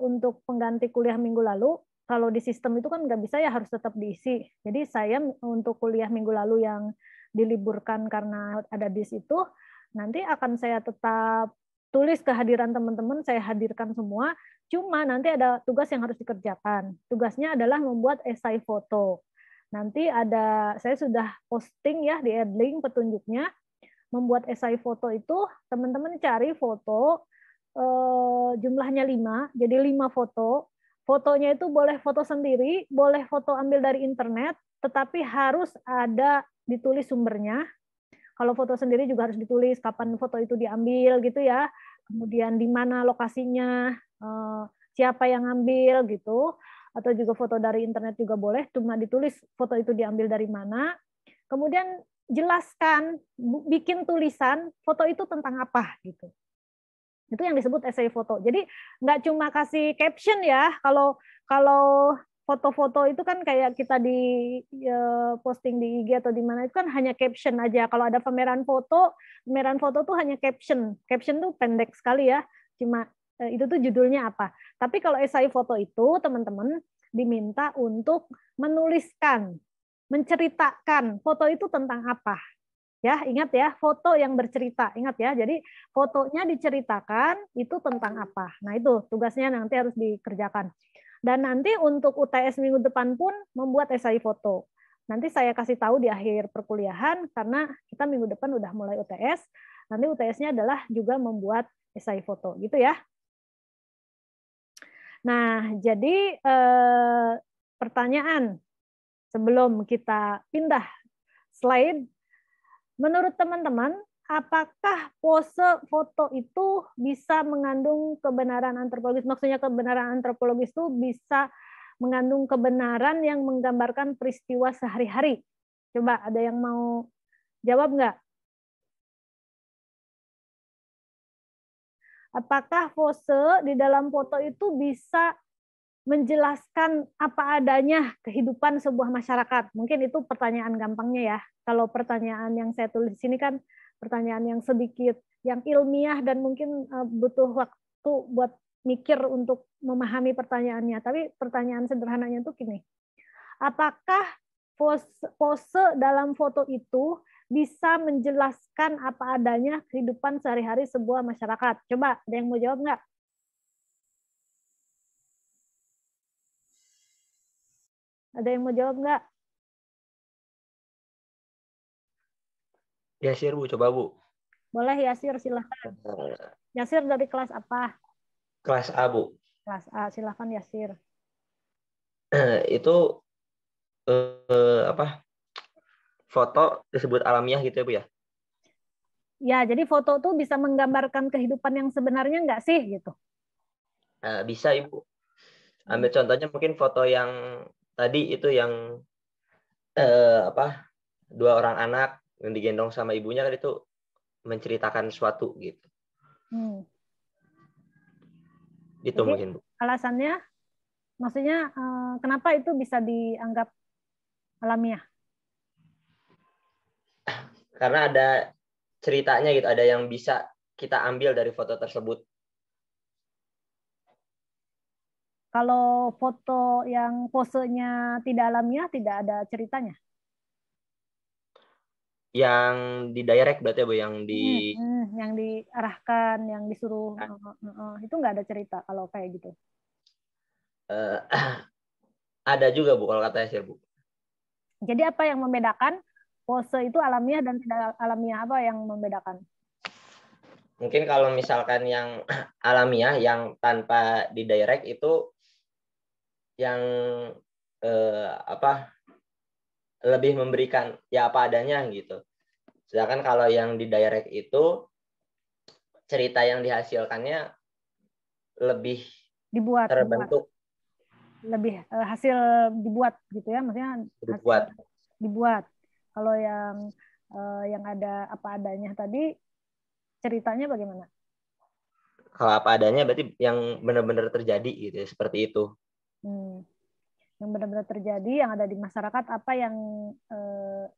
untuk pengganti kuliah minggu lalu, kalau di sistem itu kan nggak bisa ya, harus tetap diisi. Jadi saya untuk kuliah minggu lalu yang diliburkan karena ada dis itu, nanti akan saya tetap tulis kehadiran teman-teman, saya hadirkan semua, cuma nanti ada tugas yang harus dikerjakan. Tugasnya adalah membuat esai foto. Nanti saya sudah posting ya di Edlink petunjuknya, membuat esai foto itu, teman-teman cari foto, jumlahnya 5, jadi 5 foto. Fotonya itu boleh foto sendiri, boleh foto ambil dari internet, tetapi harus ada ditulis sumbernya. Kalau foto sendiri juga harus ditulis kapan foto itu diambil gitu ya. Kemudian di mana lokasinya, siapa yang ambil gitu. Atau juga foto dari internet juga boleh, cuma ditulis foto itu diambil dari mana. Kemudian jelaskan, bikin tulisan foto itu tentang apa gitu. Itu yang disebut essay foto. Jadi nggak cuma kasih caption ya. Kalau foto-foto itu kan kayak kita di posting di IG atau di mana itu kan hanya caption aja. Kalau ada pameran foto tuh hanya caption. Caption tuh pendek sekali ya. Cuma itu tuh judulnya apa. Tapi kalau essay foto itu teman-teman diminta untuk menuliskan, menceritakan foto itu tentang apa. Ya, ingat ya, foto yang bercerita. Ingat ya, jadi fotonya diceritakan itu tentang apa. Nah, itu tugasnya nanti harus dikerjakan. Dan nanti untuk UTS minggu depan pun membuat esai foto. Nanti saya kasih tahu di akhir perkuliahan, karena kita minggu depan udah mulai UTS. Nanti UTS-nya adalah juga membuat esai foto. Gitu ya. Nah, jadi pertanyaan sebelum kita pindah slide, menurut teman-teman, apakah pose foto itu bisa mengandung kebenaran antropologis? Maksudnya kebenaran antropologis itu bisa mengandung kebenaran yang menggambarkan peristiwa sehari-hari. Coba ada yang mau jawab nggak? Apakah pose di dalam foto itu bisa menjelaskan apa adanya kehidupan sebuah masyarakat? Mungkin itu pertanyaan gampangnya ya. Kalau pertanyaan yang saya tulis di sini kan pertanyaan yang sedikit yang ilmiah dan mungkin butuh waktu buat mikir untuk memahami pertanyaannya. Tapi pertanyaan sederhananya itu gini. Apakah pose dalam foto itu bisa menjelaskan apa adanya kehidupan sehari-hari sebuah masyarakat? Coba ada yang mau jawab nggak? Ada yang mau jawab nggak? Yasir, Bu. Coba, Bu. Boleh, Yasir, silahkan. Yasir dari kelas apa? Kelas A, Bu. Kelas A, silahkan Yasir. Itu apa? Foto disebut alamiah gitu ya, Bu ya? Ya, jadi foto tuh bisa menggambarkan kehidupan yang sebenarnya nggak sih gitu? Bisa, Ibu. Ambil contohnya mungkin foto yang tadi itu yang apa? 2 orang anak yang digendong sama ibunya kan itu menceritakan sesuatu gitu. Itu Jadi mungkin, Bu. alasannya, maksudnya kenapa itu bisa dianggap alamiah? Karena ada ceritanya gitu, ada yang bisa kita ambil dari foto tersebut. Kalau foto yang posenya tidak alamiah, tidak ada ceritanya? Yang di direct berarti ya, Bu, yang di Yang diarahkan, yang disuruh, itu nggak ada cerita kalau kayak gitu? ada juga, Bu, kalau kata saya, Bu. Jadi apa yang membedakan pose itu alamiah dan tidak alamiah? Apa yang membedakan? Mungkin kalau misalkan yang alamiah, yang tanpa di direct itu yang apa lebih memberikan ya apa adanya gitu. Sedangkan kalau yang di direct itu cerita yang dihasilkannya lebih terbentuk, lebih hasil dibuat gitu ya, maksudnya hasil dibuat. dibuat. Kalau yang ada apa adanya tadi, ceritanya bagaimana? Kalau apa adanya berarti yang benar-benar terjadi gitu ya, seperti itu. Yang benar-benar terjadi, yang ada di masyarakat, apa yang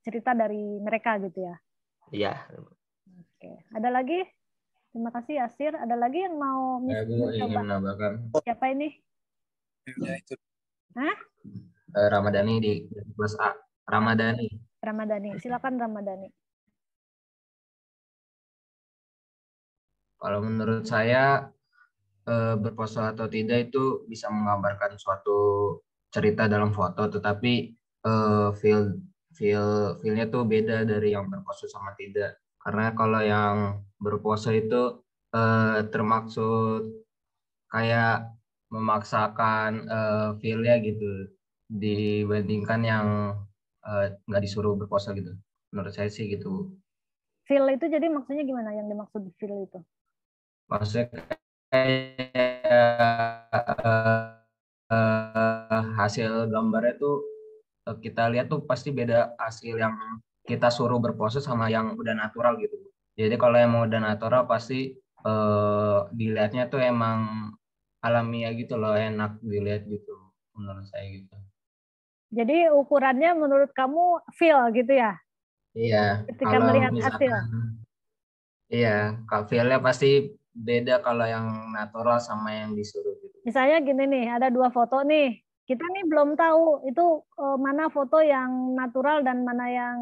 cerita dari mereka gitu ya? Iya. Oke. Ada lagi Terima kasih Yasir. Ada lagi yang mau Saya Bu ingin mencoba? menambahkan Siapa ini? Hah? Ramadhani di kelas A. Ramadhani. Ramadhani. Silakan Ramadhani. Kalau menurut saya berpose atau tidak itu bisa menggambarkan suatu cerita dalam foto, tetapi feelnya tuh beda dari yang berpose sama tidak. Karena kalau yang berpose itu termaksud kayak memaksakan feelnya gitu dibandingkan yang nggak disuruh berpose gitu. Menurut saya sih gitu. Feel itu jadi maksudnya gimana yang dimaksud feel itu? Maksudnya kayak hasil gambarnya tuh kita lihat tuh pasti beda hasil yang kita suruh berpose sama yang udah natural gitu. Jadi kalau yang udah natural pasti dilihatnya tuh emang alamiah gitu loh, enak dilihat gitu menurut saya gitu. Jadi ukurannya menurut kamu feel gitu ya? Iya. Ketika Kalau melihat misalkan, hasil. iya, kalau feelnya pasti beda kalau yang natural sama yang disuruh gitu. Misalnya gini nih, ada 2 foto nih. Kita nih belum tahu itu mana foto yang natural dan mana yang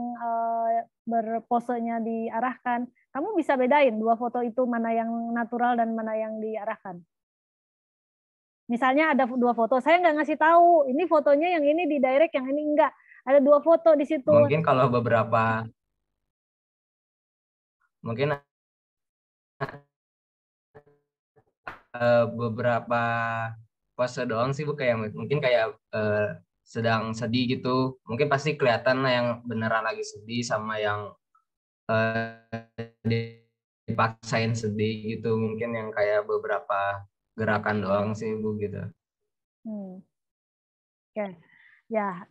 berposenya diarahkan. Kamu bisa bedain 2 foto itu mana yang natural dan mana yang diarahkan. Misalnya ada 2 foto, saya nggak ngasih tahu, ini fotonya yang ini di direct, yang ini enggak. Ada 2 foto di situ. Mungkin kalau beberapa, mungkin beberapa pose doang sih Bu, kayak mungkin kayak sedang sedih gitu. Mungkin pasti kelihatan lah yang beneran lagi sedih sama yang dipaksain sedih gitu. Mungkin yang kayak beberapa gerakan doang sih Bu gitu. Oke. Ya,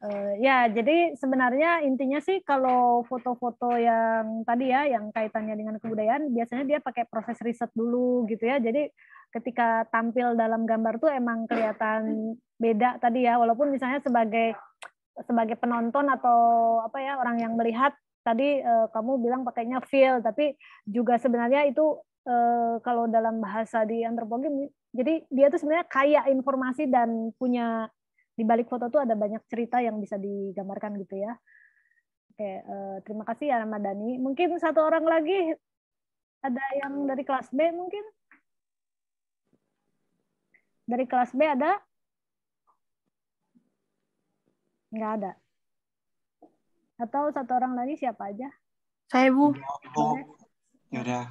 jadi sebenarnya intinya sih kalau foto-foto yang tadi ya, yang kaitannya dengan kebudayaan, biasanya dia pakai proses riset dulu gitu ya. Jadi ketika tampil dalam gambar tuh emang kelihatan beda tadi ya, walaupun misalnya sebagai penonton atau apa ya, orang yang melihat tadi kamu bilang pakainya feel, tapi juga sebenarnya itu kalau dalam bahasa di antropologi, jadi dia tuh sebenarnya kaya informasi dan punya di balik foto tuh ada banyak cerita yang bisa digambarkan gitu ya. Oke, terima kasih ya Ramadhani. Mungkin satu orang lagi, ada yang dari kelas B mungkin? Dari kelas B ada? Nggak ada. Atau satu orang lagi siapa aja? Saya Bu. Boleh? Yaudah.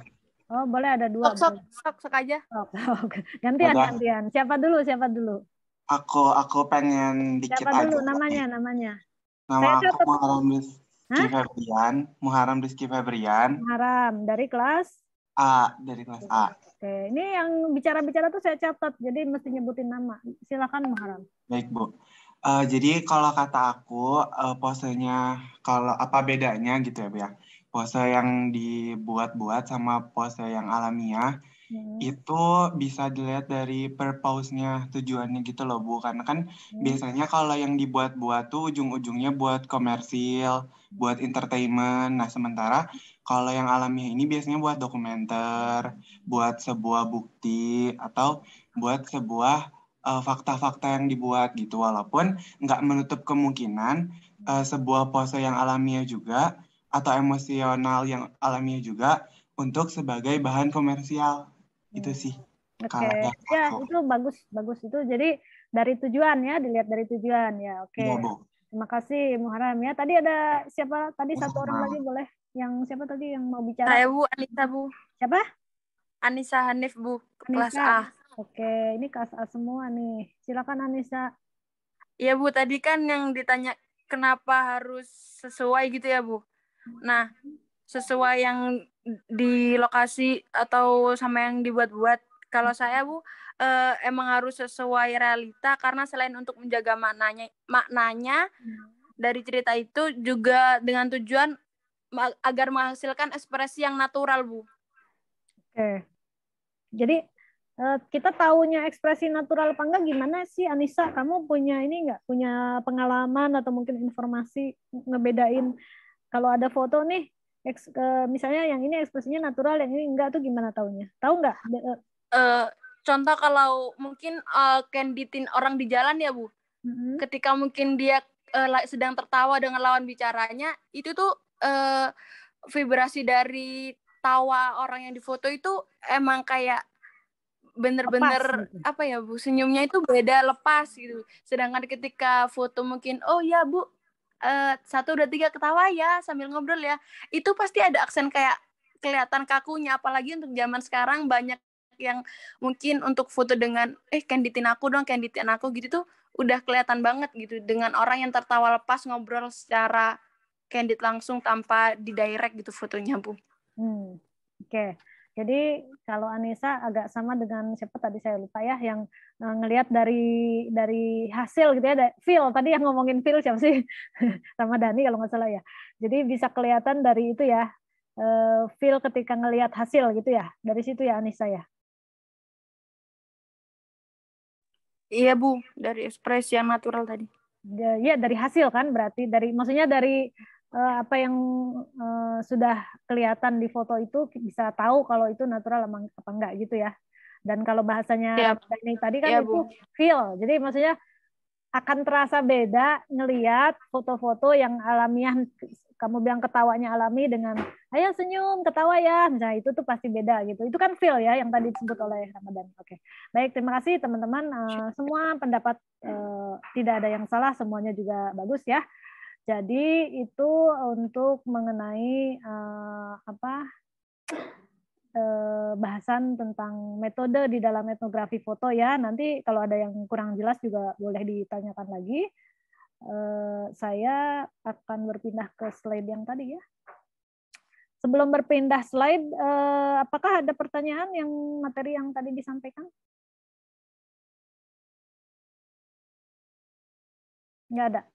Oh, boleh ada 2. Sok aja. Gantian. Siapa dulu? Aku pengen dikit Siapa dulu aja. namanya? Nama aku Muharam Rizky Febrian. Muharam dari kelas A, dari kelas A. Oke, ini yang bicara-bicara tuh saya catat, jadi mesti nyebutin nama. Silakan Muharam. Baik Bu. Jadi kalau kata aku posenya, kalau apa bedanya gitu ya Bu ya? Pose yang dibuat-buat sama pose yang alamiah itu bisa dilihat dari purpose-nya, tujuannya gitu loh Bu. Karena kan biasanya kalau yang dibuat-buat tuh ujung-ujungnya buat komersil, buat entertainment. Nah sementara kalau yang alamiah ini biasanya buat dokumenter, buat sebuah bukti, atau buat sebuah fakta-fakta yang dibuat gitu. Walaupun nggak menutup kemungkinan sebuah pose yang alamiah juga atau emosional yang alamiah juga untuk sebagai bahan komersial. Itu sih. Oke, ya itu bagus itu. Jadi dari tujuan ya, dilihat dari tujuan ya. Oke. Iya, Bu. Terima kasih Muharam ya. Tadi ada siapa? Tadi satu orang lagi boleh. Yang siapa tadi yang mau bicara? Saya Bu, Anissa Bu. Siapa? Anissa Hanif Bu, kelas A. Oke, ini kelas A semua nih. Silakan Anissa. Iya Bu, tadi kan yang ditanya kenapa harus sesuai gitu ya Bu. Nah, sesuai yang di lokasi atau sama yang dibuat-buat. Kalau saya Bu, emang harus sesuai realita karena selain untuk menjaga maknanya dari cerita itu juga dengan tujuan agar menghasilkan ekspresi yang natural Bu. Oke. Jadi kita taunya ekspresi natural apa enggak gimana sih Anissa? Kamu punya ini enggak? Punya pengalaman atau mungkin informasi ngebedain kalau ada foto nih misalnya yang ini ekspresinya natural, yang ini enggak, tuh gimana taunya? Tahu nggak? Contoh kalau mungkin candidatin orang di jalan ya Bu, ketika mungkin dia sedang tertawa dengan lawan bicaranya, itu tuh vibrasi dari tawa orang yang difoto itu emang kayak bener-bener gitu. apa ya Bu, senyumnya itu beda, lepas gitu. Sedangkan ketika foto mungkin, oh ya Bu, 1, 2, 3 ketawa ya sambil ngobrol ya, itu pasti ada aksen kayak kelihatan kakunya. Apalagi untuk zaman sekarang banyak yang mungkin untuk foto dengan candidatin aku dong, candidatin aku gitu tuh udah kelihatan banget gitu dengan orang yang tertawa lepas ngobrol secara candid langsung tanpa di direct gitu fotonya Bu. Oke. Jadi kalau Anissa agak sama dengan siapa tadi saya lupa ya, yang ngelihat dari hasil gitu ya, feel tadi yang ngomongin feel siapa sih? Sama Dani kalau nggak salah ya. Jadi bisa kelihatan dari itu ya, feel ketika ngelihat hasil gitu ya. Dari situ ya Anissa ya. Iya Bu, dari ekspresi yang natural tadi. Ya dari hasil kan, berarti maksudnya dari apa yang sudah kelihatan di foto itu bisa tahu kalau itu natural apa enggak gitu ya. Dan kalau bahasanya Ramadhani tadi kan itu Bu, feel. Jadi maksudnya akan terasa beda ngelihat foto-foto yang alamiah, kamu bilang ketawanya alami dengan ayo senyum ketawa ya, misalnya itu tuh pasti beda gitu. Itu kan feel ya yang tadi disebut oleh Ramadan. Oke, baik, terima kasih teman-teman. Semua pendapat tidak ada yang salah, semuanya juga bagus ya. Jadi itu untuk mengenai bahasan tentang metode di dalam etnografi foto ya. Nanti kalau ada yang kurang jelas juga boleh ditanyakan lagi. Saya akan berpindah ke slide yang tadi ya. Sebelum berpindah slide, apakah ada pertanyaan yang materi yang tadi disampaikan? Nggak ada.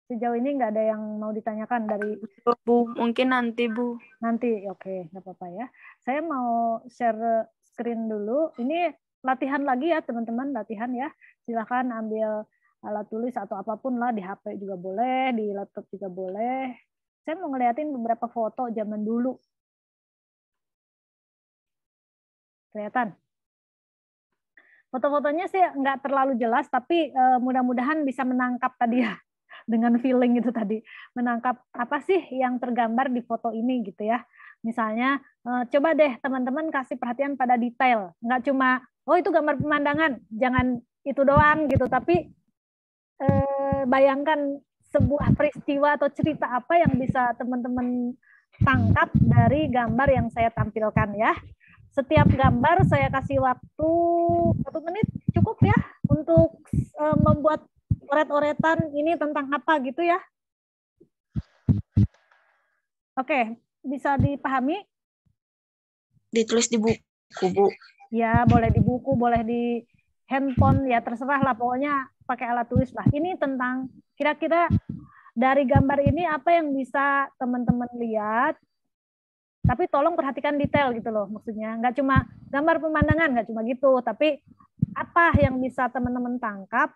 Sejauh ini nggak ada yang mau ditanyakan dari Bu. Mungkin nanti Bu. Nanti, oke, nggak apa-apa ya. Saya mau share screen dulu. Ini latihan lagi ya teman-teman, latihan ya. Silahkan ambil alat tulis atau apapun lah, di HP juga boleh, di laptop juga boleh. Saya mau ngeliatin beberapa foto zaman dulu. Kelihatan? Foto-fotonya sih nggak terlalu jelas, tapi mudah-mudahan bisa menangkap tadi ya, dengan feeling itu tadi, menangkap apa sih yang tergambar di foto ini gitu ya. Misalnya coba deh teman-teman kasih perhatian pada detail, nggak cuma oh itu gambar pemandangan, jangan itu doang gitu, tapi bayangkan sebuah peristiwa atau cerita apa yang bisa teman-teman tangkap dari gambar yang saya tampilkan ya. Setiap gambar saya kasih waktu 1 menit cukup ya untuk membuat oret-oretan ini tentang apa gitu ya. Oke, bisa dipahami? Ditulis di buku, Bu. Ya, boleh di buku, boleh di handphone, ya terserah lah, pokoknya pakai alat tulis lah. Ini tentang kira-kira dari gambar ini apa yang bisa teman-teman lihat, tapi tolong perhatikan detail gitu loh, maksudnya nggak cuma gambar pemandangan, nggak cuma gitu, tapi apa yang bisa teman-teman tangkap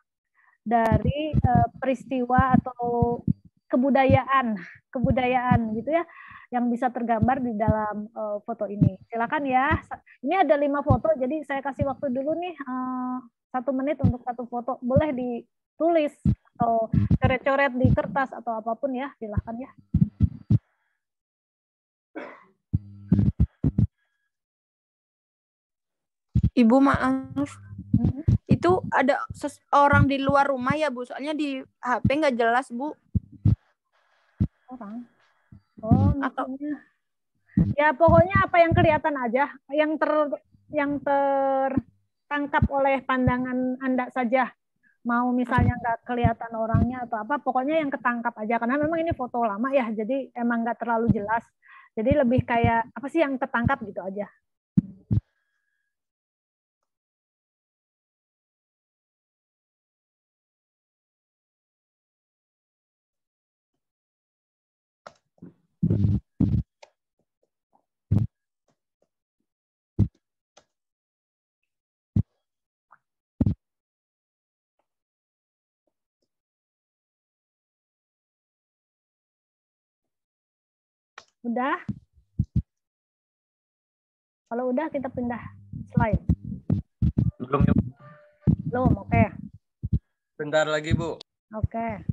dari peristiwa atau kebudayaan gitu ya, yang bisa tergambar di dalam foto ini. Silakan ya. Ini ada 5 foto, jadi saya kasih waktu dulu nih 1 menit untuk 1 foto. Boleh ditulis atau coret-coret di kertas atau apapun ya, silakan ya. Ibu maaf, itu ada orang di luar rumah ya Bu, soalnya di HP nggak jelas Bu. Orang? Oh, maksudnya ya pokoknya apa yang kelihatan aja, yang tertangkap oleh pandangan Anda saja. Mau misalnya nggak kelihatan orangnya atau apa, pokoknya yang ketangkap aja, karena memang ini foto lama ya, jadi emang nggak terlalu jelas. Jadi lebih kayak apa sih yang tertangkap gitu aja. Udah? Kalau udah kita pindah slide. Belum, Ibu. Belum, oke. Bentar lagi, Bu. Oke.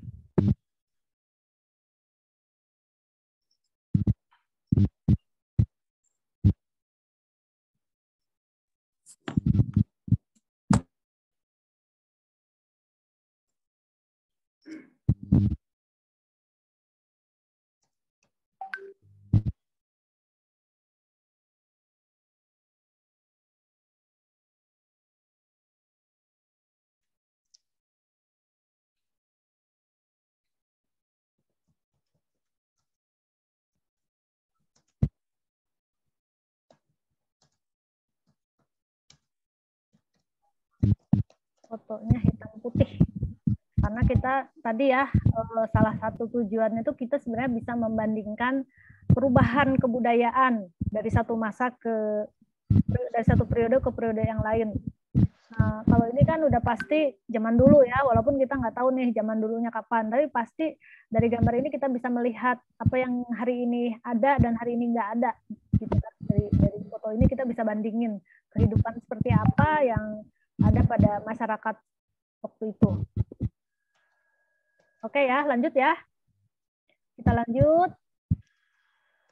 Fotonya hitam putih. Karena kita tadi ya, salah satu tujuan itu kita sebenarnya bisa membandingkan perubahan kebudayaan dari satu masa dari satu periode ke periode yang lain. Nah, kalau ini kan udah pasti zaman dulu ya, walaupun kita nggak tahu nih zaman dulunya kapan, tapi pasti dari gambar ini kita bisa melihat apa yang hari ini ada dan hari ini nggak ada. Gitu kan. Dari foto ini kita bisa bandingin kehidupan seperti apa yang ada pada masyarakat waktu itu. Oke ya, lanjut ya. Kita lanjut.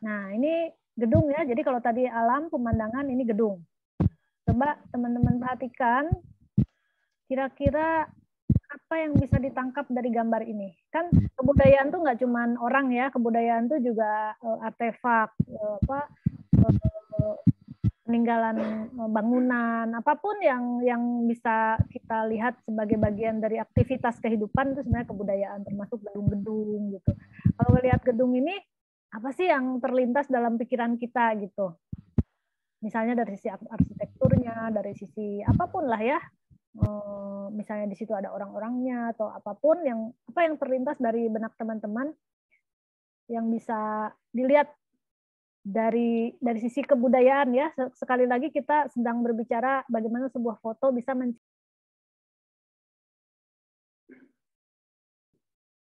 Nah, ini gedung ya. Jadi kalau tadi alam, pemandangan, ini gedung. Coba teman-teman perhatikan, kira-kira apa yang bisa ditangkap dari gambar ini? Kan kebudayaan tuh nggak cuma orang ya, kebudayaan tuh juga artefak, peninggalan bangunan, apapun yang bisa kita lihat sebagai bagian dari aktivitas kehidupan itu sebenarnya kebudayaan, termasuk gedung-gedung gitu. Kalau lihat gedung ini, apa sih yang terlintas dalam pikiran kita gitu? Misalnya dari sisi arsitekturnya, dari sisi apapun lah ya. Misalnya di situ ada orang-orangnya atau apapun apa yang terlintas dari benak teman-teman yang bisa dilihat dari sisi kebudayaan ya. Sekali lagi kita sedang berbicara bagaimana sebuah foto bisa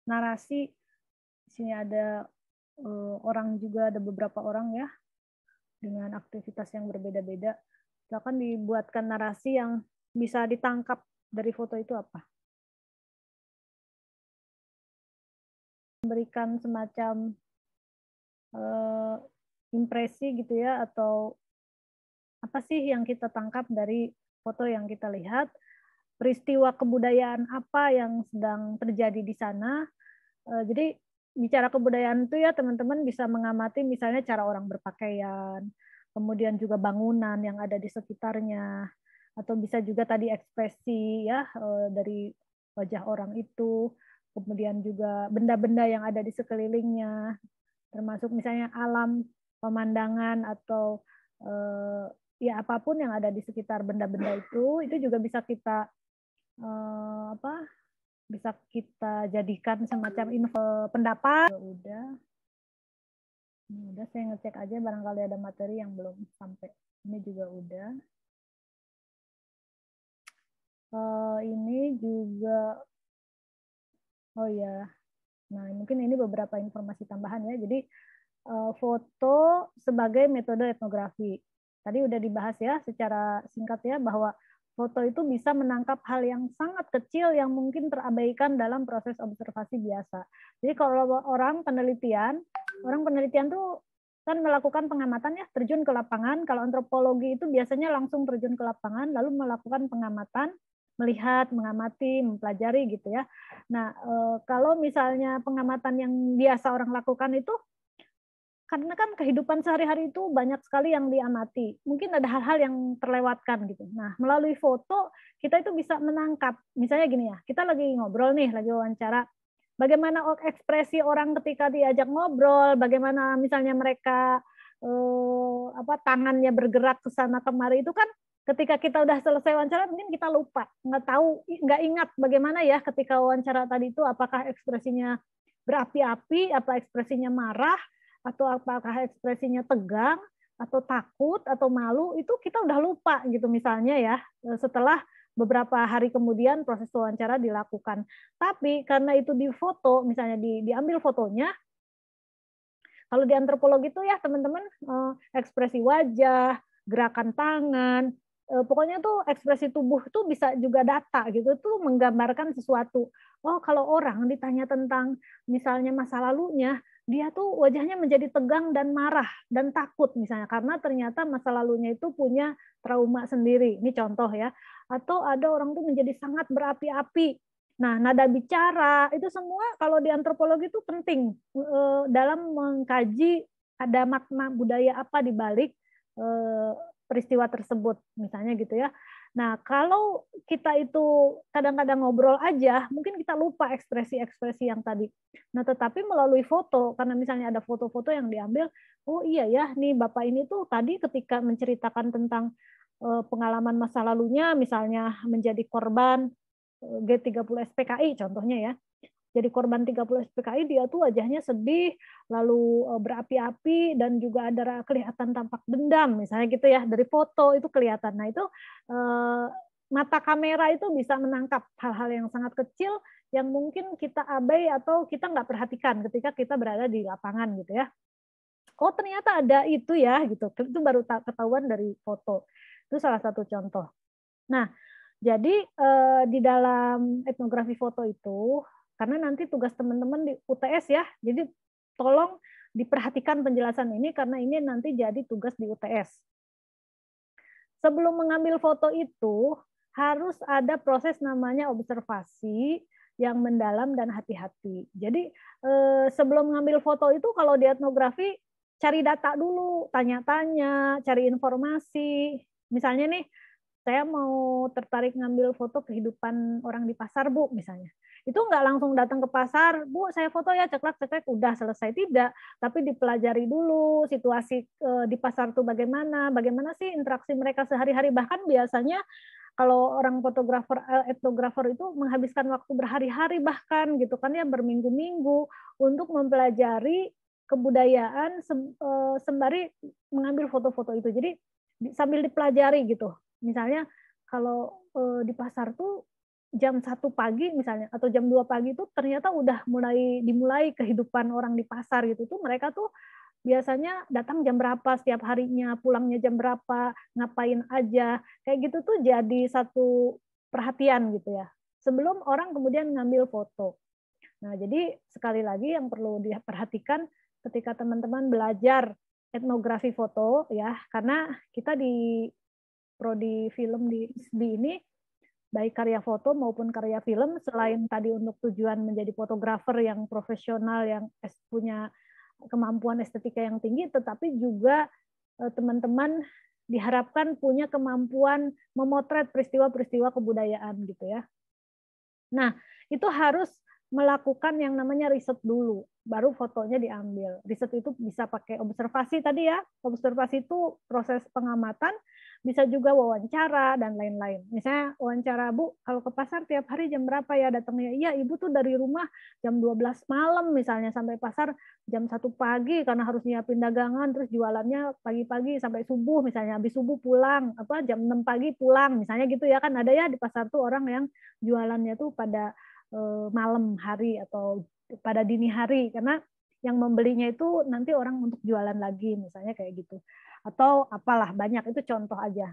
narasi. Di sini ada orang juga, ada beberapa orang ya dengan aktivitas yang berbeda-beda. Akan dibuatkan narasi yang bisa ditangkap dari foto itu apa? Memberikan semacam impresi gitu ya, atau apa sih yang kita tangkap dari foto yang kita lihat, peristiwa kebudayaan apa yang sedang terjadi di sana. Jadi bicara kebudayaan itu ya teman-teman bisa mengamati misalnya cara orang berpakaian, kemudian juga bangunan yang ada di sekitarnya, atau bisa juga tadi ekspresi ya dari wajah orang itu, kemudian juga benda-benda yang ada di sekelilingnya, termasuk misalnya alam, pemandangan, atau ya apapun yang ada di sekitar benda-benda itu juga bisa kita bisa kita jadikan semacam info pendapat. Udah saya ngecek aja barangkali ada materi yang belum sampai. Ini juga udah. Ini juga, oh ya, nah mungkin ini beberapa informasi tambahan ya. Jadi foto sebagai metode etnografi. Tadi udah dibahas ya secara singkat ya bahwa foto itu bisa menangkap hal yang sangat kecil yang mungkin terabaikan dalam proses observasi biasa. Jadi kalau orang penelitian tuh kan melakukan pengamatan ya, terjun ke lapangan. Kalau antropologi itu biasanya langsung terjun ke lapangan, lalu melakukan pengamatan, melihat, mengamati, mempelajari gitu ya. Nah, kalau misalnya pengamatan yang biasa orang lakukan itu, karena kan kehidupan sehari-hari itu banyak sekali yang diamati. Mungkin ada hal-hal yang terlewatkan gitu. Nah, melalui foto kita itu bisa menangkap. Misalnya gini ya, kita lagi ngobrol nih, lagi wawancara. Bagaimana ekspresi orang ketika diajak ngobrol, bagaimana misalnya mereka tangannya bergerak ke sana kemari, itu kan ketika kita udah selesai wawancara mungkin kita lupa, nggak ingat bagaimana ya ketika wawancara tadi itu, apakah ekspresinya berapi-api, apa ekspresinya marah, atau apakah ekspresinya tegang, atau takut, atau malu, itu kita udah lupa gitu misalnya ya, setelah beberapa hari kemudian proses wawancara dilakukan. Tapi karena itu di foto, misalnya diambil fotonya, Kalau di antropologi itu ya teman-teman, ekspresi wajah, gerakan tangan, pokoknya tuh ekspresi tubuh tuh bisa juga data gitu, tuh menggambarkan sesuatu. Oh, kalau orang ditanya tentang misalnya masa lalunya, dia tuh wajahnya menjadi tegang dan marah dan takut misalnya, karena ternyata masa lalunya itu punya trauma sendiri. Ini contoh ya. Atau ada orang tuh menjadi sangat berapi-api. Nah, nada bicara itu semua kalau di antropologi itu penting dalam mengkaji ada makna budaya apa di balik peristiwa tersebut, misalnya gitu ya. Nah, kalau kita itu kadang-kadang ngobrol aja, mungkin kita lupa ekspresi-ekspresi yang tadi. Nah, tetapi melalui foto, karena misalnya ada foto-foto yang diambil, oh iya ya, nih Bapak ini tuh tadi ketika menceritakan tentang pengalaman masa lalunya, misalnya menjadi korban G30 SPKI contohnya ya. Jadi korban 30 SPKI, dia tuh wajahnya sedih, lalu berapi-api, dan juga ada kelihatan tampak dendam, misalnya gitu ya, dari foto itu kelihatan. Nah itu mata kamera itu bisa menangkap hal-hal yang sangat kecil yang mungkin kita abai atau kita nggak perhatikan ketika kita berada di lapangan gitu ya. Oh ternyata ada itu ya gitu, itu baru ketahuan dari foto. Itu salah satu contoh. Nah, jadi di dalam etnografi foto itu, karena nanti tugas teman-teman di UTS ya, jadi tolong diperhatikan penjelasan ini karena ini nanti jadi tugas di UTS. Sebelum mengambil foto itu, harus ada proses namanya observasi yang mendalam dan hati-hati. Jadi sebelum mengambil foto itu kalau di etnografi, cari data dulu, tanya-tanya, cari informasi. Misalnya nih, saya mau tertarik ngambil foto kehidupan orang di pasar, Bu, misalnya. Itu nggak langsung datang ke pasar, Bu, saya foto ya, ceklek-ceklek, udah selesai. Tidak, tapi dipelajari dulu situasi di pasar itu bagaimana sih interaksi mereka sehari-hari. Bahkan biasanya kalau orang fotografer, etnografer itu menghabiskan waktu berhari-hari bahkan gitu kan ya, berminggu-minggu untuk mempelajari kebudayaan sembari mengambil foto-foto itu. Jadi sambil dipelajari gitu. Misalnya kalau di pasar tuh jam 1 pagi misalnya atau jam 2 pagi itu ternyata udah dimulai kehidupan orang di pasar gitu tuh, mereka tuh biasanya datang jam berapa setiap harinya, pulangnya jam berapa, ngapain aja. Kayak gitu tuh jadi satu perhatian gitu ya. Sebelum orang kemudian ngambil foto. Nah, jadi sekali lagi yang perlu diperhatikan ketika teman-teman belajar etnografi foto ya, karena kita di prodi film di ini baik karya foto maupun karya film, selain tadi untuk tujuan menjadi fotografer yang profesional yang punya kemampuan estetika yang tinggi, tetapi juga teman-teman diharapkan punya kemampuan memotret peristiwa-peristiwa kebudayaan gitu ya. Nah, itu harus melakukan yang namanya riset dulu, baru fotonya diambil. Riset itu bisa pakai observasi tadi ya. Observasi itu proses pengamatan, bisa juga wawancara dan lain-lain. Misalnya wawancara, Bu, kalau ke pasar tiap hari jam berapa ya datangnya? Iya, Ibu tuh dari rumah jam 12 malam misalnya sampai pasar jam 1 pagi karena harus nyiapin dagangan, terus jualannya pagi-pagi sampai subuh misalnya. Habis subuh pulang, jam 6 pagi pulang misalnya gitu ya. Kan ada ya di pasar tuh orang yang jualannya tuh pada malam hari atau pada dini hari karena yang membelinya itu nanti orang untuk jualan lagi misalnya kayak gitu atau apalah, banyak, itu contoh aja.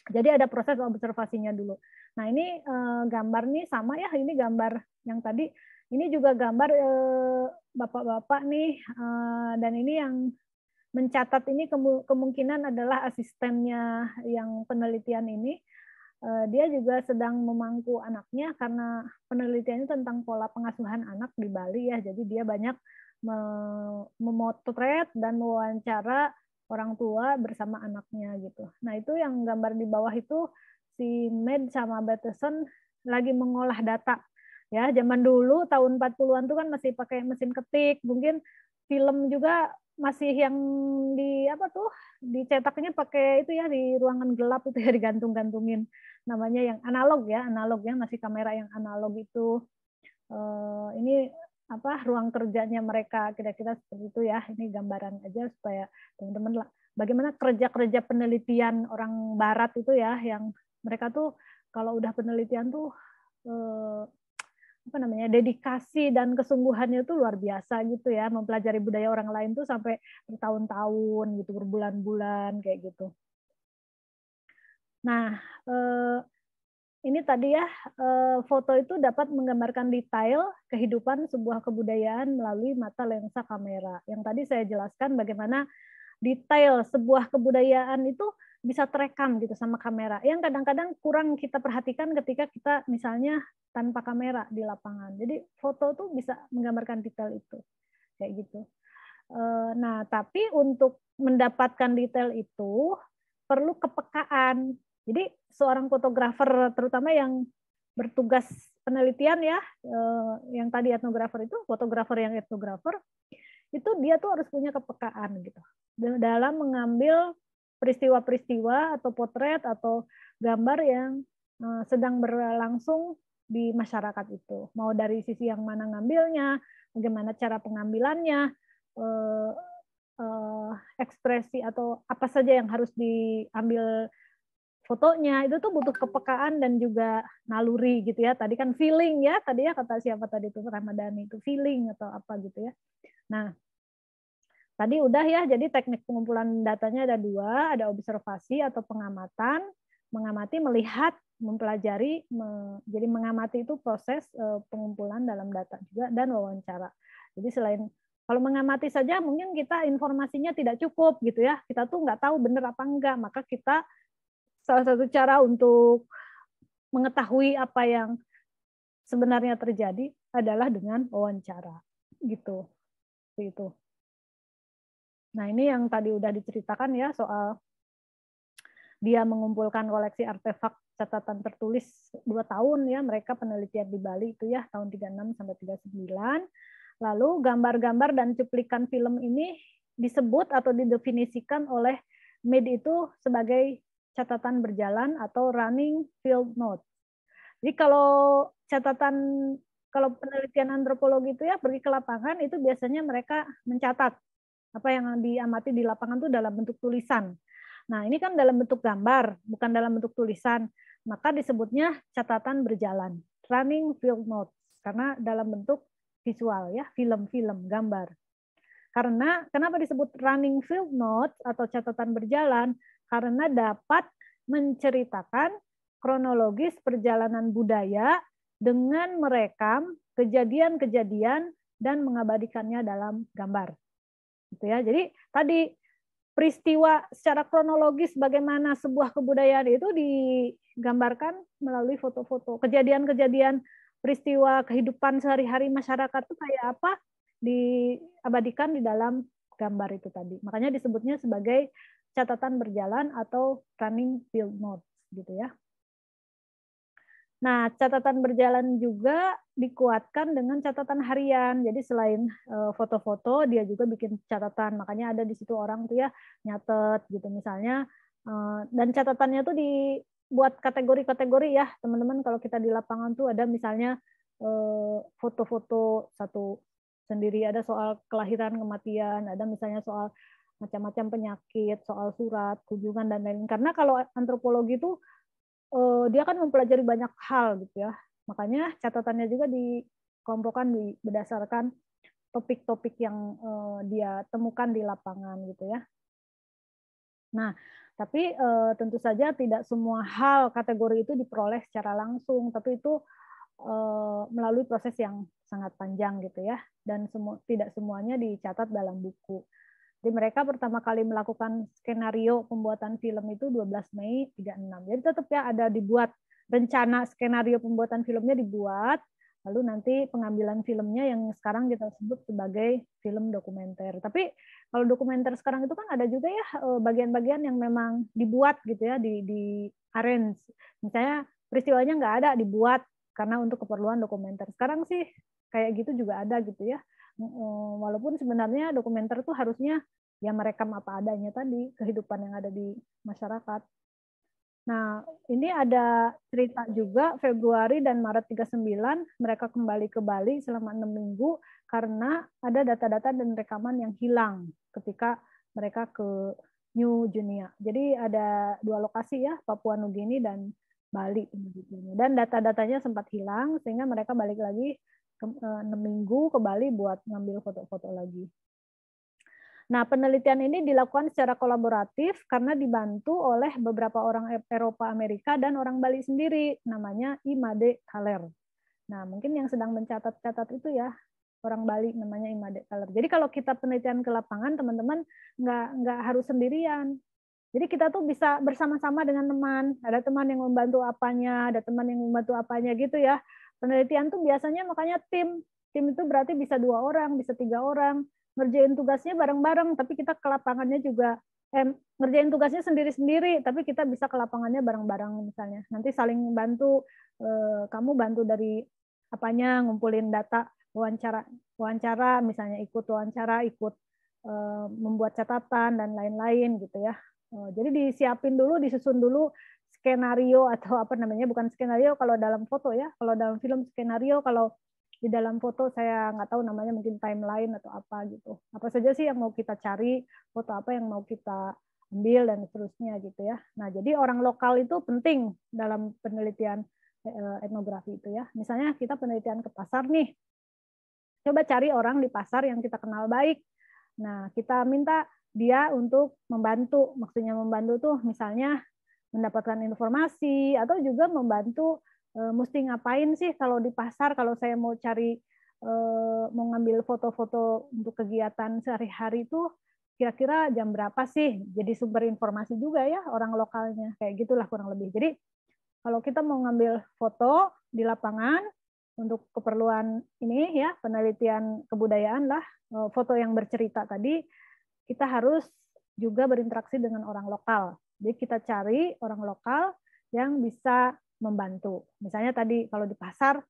Jadi ada proses observasinya dulu. Nah ini gambar nih sama ya, ini gambar yang tadi, ini juga gambar bapak-bapak nih, dan ini yang mencatat ini kemungkinan adalah asistennya yang penelitian ini. Dia juga sedang memangku anaknya karena penelitiannya tentang pola pengasuhan anak di Bali ya. Jadi dia banyak memotret dan mewawancara orang tua bersama anaknya gitu. Nah, itu yang gambar di bawah itu si Med sama Bateson lagi mengolah data. Ya, zaman dulu tahun 40-an tuh kan masih pakai mesin ketik, mungkin film juga masih yang dicetaknya pakai itu ya, di ruangan gelap itu ya, digantung-gantungin, namanya yang analog ya, masih kamera yang analog itu. Ini ruang kerjanya mereka, kira-kira seperti itu ya. Ini gambaran aja supaya teman-teman bagaimana kerja-kerja penelitian orang barat itu ya, yang mereka tuh kalau udah penelitian tuh dedikasi dan kesungguhannya itu luar biasa gitu ya, mempelajari budaya orang lain tuh sampai bertahun-tahun gitu, berbulan-bulan kayak gitu. Nah, ini tadi ya, foto itu dapat menggambarkan detail kehidupan sebuah kebudayaan melalui mata lensa kamera. Yang tadi saya jelaskan bagaimana detail sebuah kebudayaan itu bisa terekam gitu sama kamera. Yang kadang-kadang kurang kita perhatikan ketika kita misalnya tanpa kamera di lapangan. Jadi foto tuh bisa menggambarkan detail itu, kayak gitu. Nah, tapi untuk mendapatkan detail itu perlu kepekaan. Jadi seorang fotografer terutama yang bertugas penelitian ya, yang tadi etnografer itu, fotografer yang etnografer, itu dia tuh harus punya kepekaan gitu dalam mengambil peristiwa-peristiwa atau potret atau gambar yang sedang berlangsung di masyarakat itu. Mau dari sisi yang mana ngambilnya, bagaimana cara pengambilannya, ekspresi atau apa saja yang harus diambil fotonya, itu tuh butuh kepekaan dan juga naluri gitu ya. Tadi kan feeling ya, tadi ya kata siapa tadi itu Ramadhani itu feeling atau apa gitu ya. Nah, tadi udah ya, jadi teknik pengumpulan datanya ada dua, ada observasi atau pengamatan, mengamati, melihat, mempelajari, jadi mengamati itu proses pengumpulan dalam data juga, dan wawancara. Jadi selain kalau mengamati saja mungkin kita informasinya tidak cukup gitu ya, kita tuh nggak tahu benar apa enggak, maka kita salah satu cara untuk mengetahui apa yang sebenarnya terjadi adalah dengan wawancara, gitu. Itu. Nah, ini yang tadi udah diceritakan ya soal dia mengumpulkan koleksi artefak catatan tertulis 2 tahun ya, mereka penelitian di Bali itu ya tahun 36 sampai 39. Lalu gambar-gambar dan cuplikan film ini disebut atau didefinisikan oleh MED itu sebagai catatan berjalan atau running field notes. Jadi kalau penelitian antropologi itu ya pergi ke lapangan itu biasanya mereka mencatat apa yang diamati di lapangan itu dalam bentuk tulisan. Nah, ini kan dalam bentuk gambar, bukan dalam bentuk tulisan. Maka disebutnya catatan berjalan, running field notes, karena dalam bentuk visual ya, film-film, gambar. Karena kenapa disebut running field notes atau catatan berjalan? Karena dapat menceritakan kronologis perjalanan budaya dengan merekam kejadian-kejadian dan mengabadikannya dalam gambar. Gitu ya. Jadi tadi peristiwa secara kronologis bagaimana sebuah kebudayaan itu digambarkan melalui foto-foto. Kejadian-kejadian peristiwa kehidupan sehari-hari masyarakat itu kayak apa diabadikan di dalam gambar itu tadi. Makanya disebutnya sebagai catatan berjalan atau running field notes gitu ya. Nah, catatan berjalan juga dikuatkan dengan catatan harian. Jadi selain foto-foto, dia juga bikin catatan. Makanya ada di situ orang tuh ya nyatet gitu misalnya. Dan catatannya tuh dibuat kategori-kategori ya, teman-teman. Kalau kita di lapangan tuh ada misalnya foto-foto satu sendiri, ada soal kelahiran, kematian, ada misalnya soal macam-macam penyakit, soal surat, kunjungan dan lain-lain. Karena kalau antropologi itu dia kan mempelajari banyak hal gitu ya. Makanya catatannya juga dikelompokkan berdasarkan topik-topik yang dia temukan di lapangan gitu ya. Nah, tapi tentu saja tidak semua hal kategori itu diperoleh secara langsung, tapi itu melalui proses yang sangat panjang gitu ya, dan tidak semuanya dicatat dalam buku. Jadi mereka pertama kali melakukan skenario pembuatan film itu 12 Mei 36. Jadi tetap ya ada dibuat rencana skenario pembuatan filmnya dibuat, lalu nanti pengambilan filmnya yang sekarang kita sebut sebagai film dokumenter. Tapi kalau dokumenter sekarang itu kan ada juga ya bagian-bagian yang memang dibuat gitu ya, di arrange. Misalnya peristiwanya nggak ada, dibuat karena untuk keperluan dokumenter. Sekarang sih kayak gitu juga ada gitu ya. Walaupun sebenarnya dokumenter itu harusnya ya merekam apa adanya tadi, kehidupan yang ada di masyarakat. Nah, ini ada cerita juga Februari dan Maret 39 mereka kembali ke Bali selama 6 minggu karena ada data-data dan rekaman yang hilang ketika mereka ke New Guinea. Jadi ada 2 lokasi ya, Papua Nugini dan Bali dan data-datanya sempat hilang sehingga mereka balik lagi 6 minggu ke Bali buat ngambil foto-foto lagi. Nah, penelitian ini dilakukan secara kolaboratif karena dibantu oleh beberapa orang Eropa, Amerika, dan orang Bali sendiri, namanya Imade Kaler. Nah, mungkin yang sedang mencatat-catat itu ya, orang Bali namanya Imade Kaler. Jadi kalau kita penelitian ke lapangan, teman-teman nggak harus sendirian. Jadi kita tuh bisa bersama-sama dengan teman. Ada teman yang membantu apanya, ada teman yang membantu apanya gitu ya. Penelitian tuh biasanya makanya tim. Tim itu berarti bisa 2 orang, bisa 3 orang. Ngerjain tugasnya bareng-bareng, tapi kita ke lapangannya juga ngerjain tugasnya sendiri-sendiri, tapi kita bisa ke lapangannya bareng-bareng misalnya. Nanti saling bantu, kamu bantu dari apanya, ngumpulin data, wawancara misalnya ikut wawancara, ikut membuat catatan dan lain-lain gitu ya. Jadi disiapin dulu, disusun dulu skenario atau apa namanya, bukan skenario kalau dalam foto ya, kalau dalam film skenario, kalau di dalam foto saya nggak tahu namanya, mungkin timeline atau apa gitu. Apa saja sih yang mau kita cari, foto apa yang mau kita ambil dan seterusnya gitu ya. Nah, jadi orang lokal itu penting dalam penelitian etnografi itu ya. Misalnya kita penelitian ke pasar nih. Coba cari orang di pasar yang kita kenal baik. Nah, kita minta dia untuk membantu. Maksudnya membantu tuh misalnya mendapatkan informasi atau juga membantu mesti ngapain sih kalau di pasar, kalau saya mau cari mau ngambil foto-foto untuk kegiatan sehari-hari itu kira-kira jam berapa sih, jadi sumber informasi juga ya orang lokalnya, kayak gitulah kurang lebih. Jadi kalau kita mau ngambil foto di lapangan untuk keperluan ini ya, penelitian kebudayaan lah, foto yang bercerita tadi, kita harus juga berinteraksi dengan orang lokal. Jadi kita cari orang lokal yang bisa membantu. Misalnya tadi kalau di pasar,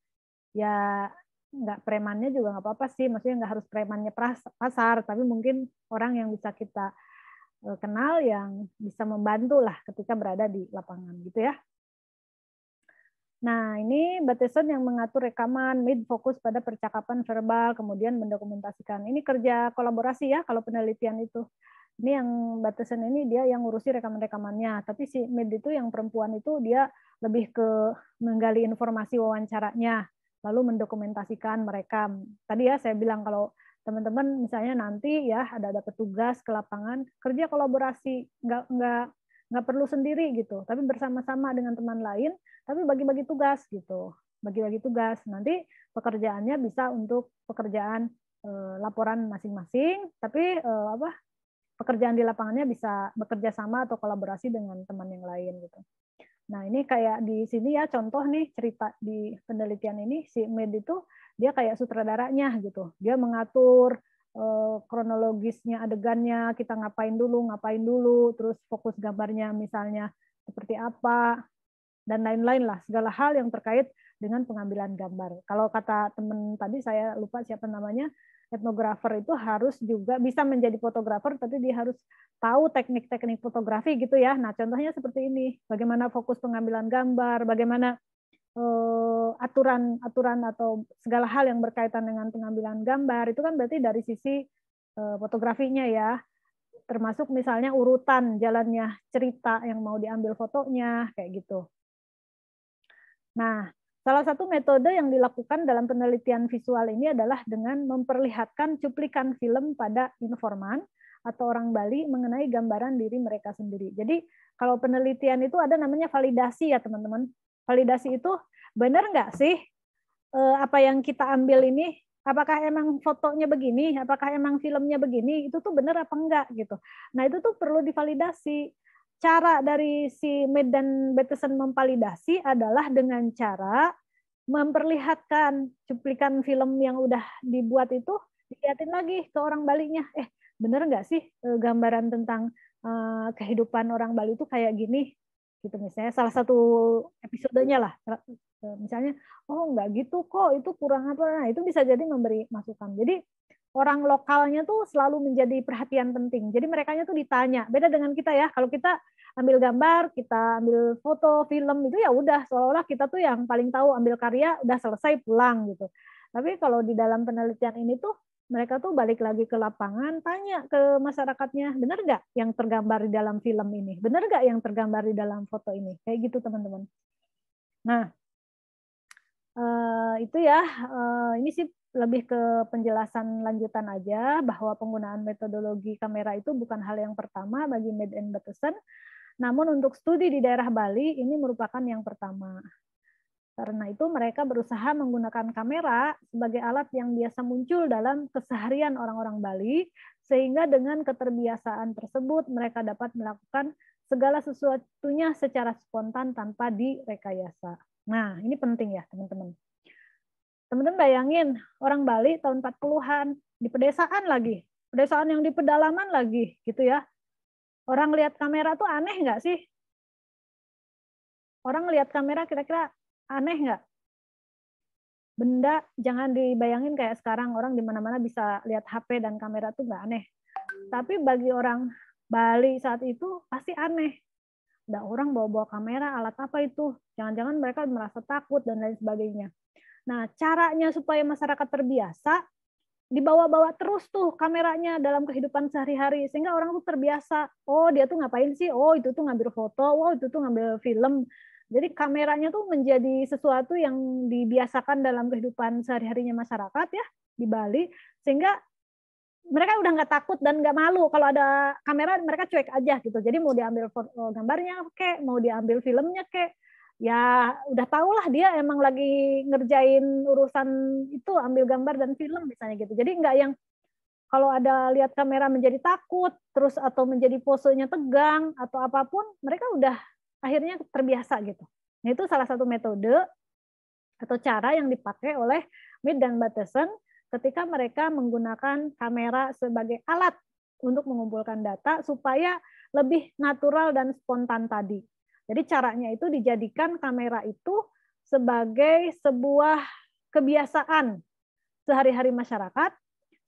ya nggak premannya juga nggak apa-apa sih, maksudnya nggak harus premannya pasar, tapi mungkin orang yang bisa kita kenal yang bisa membantu lah ketika berada di lapangan gitu ya. Nah, ini Bateson yang mengatur rekaman, mid fokus pada percakapan verbal, kemudian mendokumentasikan. Ini kerja kolaborasi ya kalau penelitian itu. Ini yang Bateson ini dia yang ngurusi rekaman-rekamannya, tapi si mid itu yang perempuan itu dia lebih ke menggali informasi wawancaranya, lalu mendokumentasikan mereka. Tadi ya saya bilang kalau teman-teman misalnya nanti ya ada petugas ke lapangan, kerja kolaborasi, nggak perlu sendiri gitu, tapi bersama-sama dengan teman lain, tapi bagi-bagi tugas gitu, bagi-bagi tugas. Nanti pekerjaannya bisa untuk pekerjaan laporan masing-masing, tapi pekerjaan di lapangannya bisa bekerja sama atau kolaborasi dengan teman yang lain gitu. Nah, ini kayak di sini ya contoh nih cerita di penelitian ini, si Med itu dia kayak sutradaranya gitu. Dia mengatur kronologisnya adegannya, kita ngapain dulu, terus fokus gambarnya misalnya seperti apa, dan lain-lain lah, segala hal yang terkait dengan pengambilan gambar. Kalau kata teman tadi, saya lupa siapa namanya, etnografer itu harus juga bisa menjadi fotografer, tapi dia harus tahu teknik-teknik fotografi gitu ya. Nah, contohnya seperti ini, bagaimana fokus pengambilan gambar, bagaimana aturan atau segala hal yang berkaitan dengan pengambilan gambar, itu kan berarti dari sisi fotografinya ya, termasuk misalnya urutan jalannya cerita yang mau diambil fotonya, kayak gitu. Nah, salah satu metode yang dilakukan dalam penelitian visual ini adalah dengan memperlihatkan cuplikan film pada informan atau orang Bali mengenai gambaran diri mereka sendiri. Jadi kalau penelitian itu ada namanya validasi ya teman-teman. Validasi itu benar nggak sih apa yang kita ambil ini, apakah emang fotonya begini, apakah emang filmnya begini, itu tuh benar apa enggak gitu. Nah itu tuh perlu divalidasi. Cara dari si Med dan Bateson memvalidasi adalah dengan cara memperlihatkan cuplikan film yang udah dibuat itu, dilihatin lagi ke orang Balinya. Bener nggak sih gambaran tentang kehidupan orang Bali itu kayak gini? Gitu misalnya salah satu episodenya lah. Misalnya, oh nggak gitu kok, itu kurang apa. Nah, itu bisa jadi memberi masukan. Jadi orang lokalnya tuh selalu menjadi perhatian penting. Jadi merekanya tuh ditanya. Beda dengan kita ya. Kalau kita ambil gambar, kita ambil foto, film itu ya udah seolah-olah kita tuh yang paling tahu, ambil karya udah selesai pulang gitu. Tapi kalau di dalam penelitian ini tuh mereka tuh balik lagi ke lapangan, tanya ke masyarakatnya, benar nggak yang tergambar di dalam film ini? Benar nggak yang tergambar di dalam foto ini? Kayak gitu teman-teman. Nah, itu ya, ini sih lebih ke penjelasan lanjutan aja bahwa penggunaan metodologi kamera itu bukan hal yang pertama bagi Mead and Bateson, namun untuk studi di daerah Bali ini merupakan yang pertama. Karena itu mereka berusaha menggunakan kamera sebagai alat yang biasa muncul dalam keseharian orang-orang Bali, sehingga dengan keterbiasaan tersebut mereka dapat melakukan segala sesuatunya secara spontan tanpa direkayasa. Nah, ini penting ya, teman-teman. Teman-teman bayangin, orang Bali tahun 40-an, di pedesaan lagi, pedesaan yang di pedalaman lagi, gitu ya. Orang lihat kamera tuh aneh nggak sih? Orang lihat kamera kira-kira aneh nggak? Benda, jangan dibayangin kayak sekarang, orang di mana-mana bisa lihat HP dan kamera tuh nggak aneh. Tapi bagi orang Bali saat itu pasti aneh. Ada orang bawa-bawa kamera, alat apa itu? Jangan-jangan mereka merasa takut dan lain sebagainya. Nah, caranya supaya masyarakat terbiasa, dibawa-bawa terus tuh kameranya dalam kehidupan sehari-hari, sehingga orang tuh terbiasa, oh dia tuh ngapain sih, oh itu tuh ngambil foto, oh itu tuh ngambil film. Jadi kameranya tuh menjadi sesuatu yang dibiasakan dalam kehidupan sehari-harinya masyarakat ya di Bali, sehingga mereka udah nggak takut dan nggak malu kalau ada kamera, mereka cuek aja gitu. Jadi mau diambil foto gambarnya kek, mau diambil filmnya kek, ya udah tau lah dia emang lagi ngerjain urusan itu, ambil gambar dan film misalnya gitu. Jadi nggak yang kalau ada lihat kamera menjadi takut terus atau menjadi posenya tegang atau apapun, mereka udah akhirnya terbiasa gitu. Nah, itu salah satu metode atau cara yang dipakai oleh Mead dan Bateson ketika mereka menggunakan kamera sebagai alat untuk mengumpulkan data supaya lebih natural dan spontan tadi. Jadi caranya itu dijadikan kamera itu sebagai sebuah kebiasaan sehari-hari masyarakat,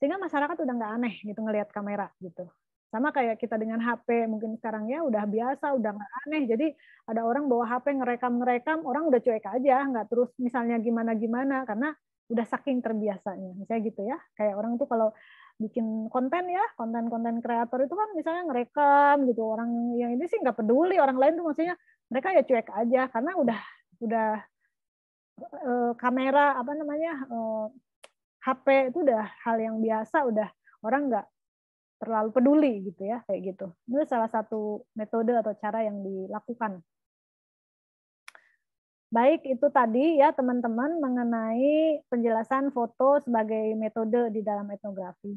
sehingga masyarakat udah nggak aneh gitu ngelihat kamera gitu. Sama kayak kita dengan HP, mungkin sekarang ya udah biasa, udah nggak aneh. Jadi ada orang bawa HP ngerekam, orang udah cuek aja, nggak terus misalnya gimana-gimana, karena udah saking terbiasanya. Misalnya gitu ya, kayak orang tuh kalau bikin konten ya, konten-konten kreator itu kan misalnya ngerekam gitu, orang yang ini sih nggak peduli, orang lain tuh maksudnya mereka ya cuek aja, karena udah kamera apa namanya HP itu udah hal yang biasa, udah orang nggak terlalu peduli gitu ya, kayak gitu. Itu salah satu metode atau cara yang dilakukan. Baik, itu tadi ya teman-teman mengenai penjelasan foto sebagai metode di dalam etnografi.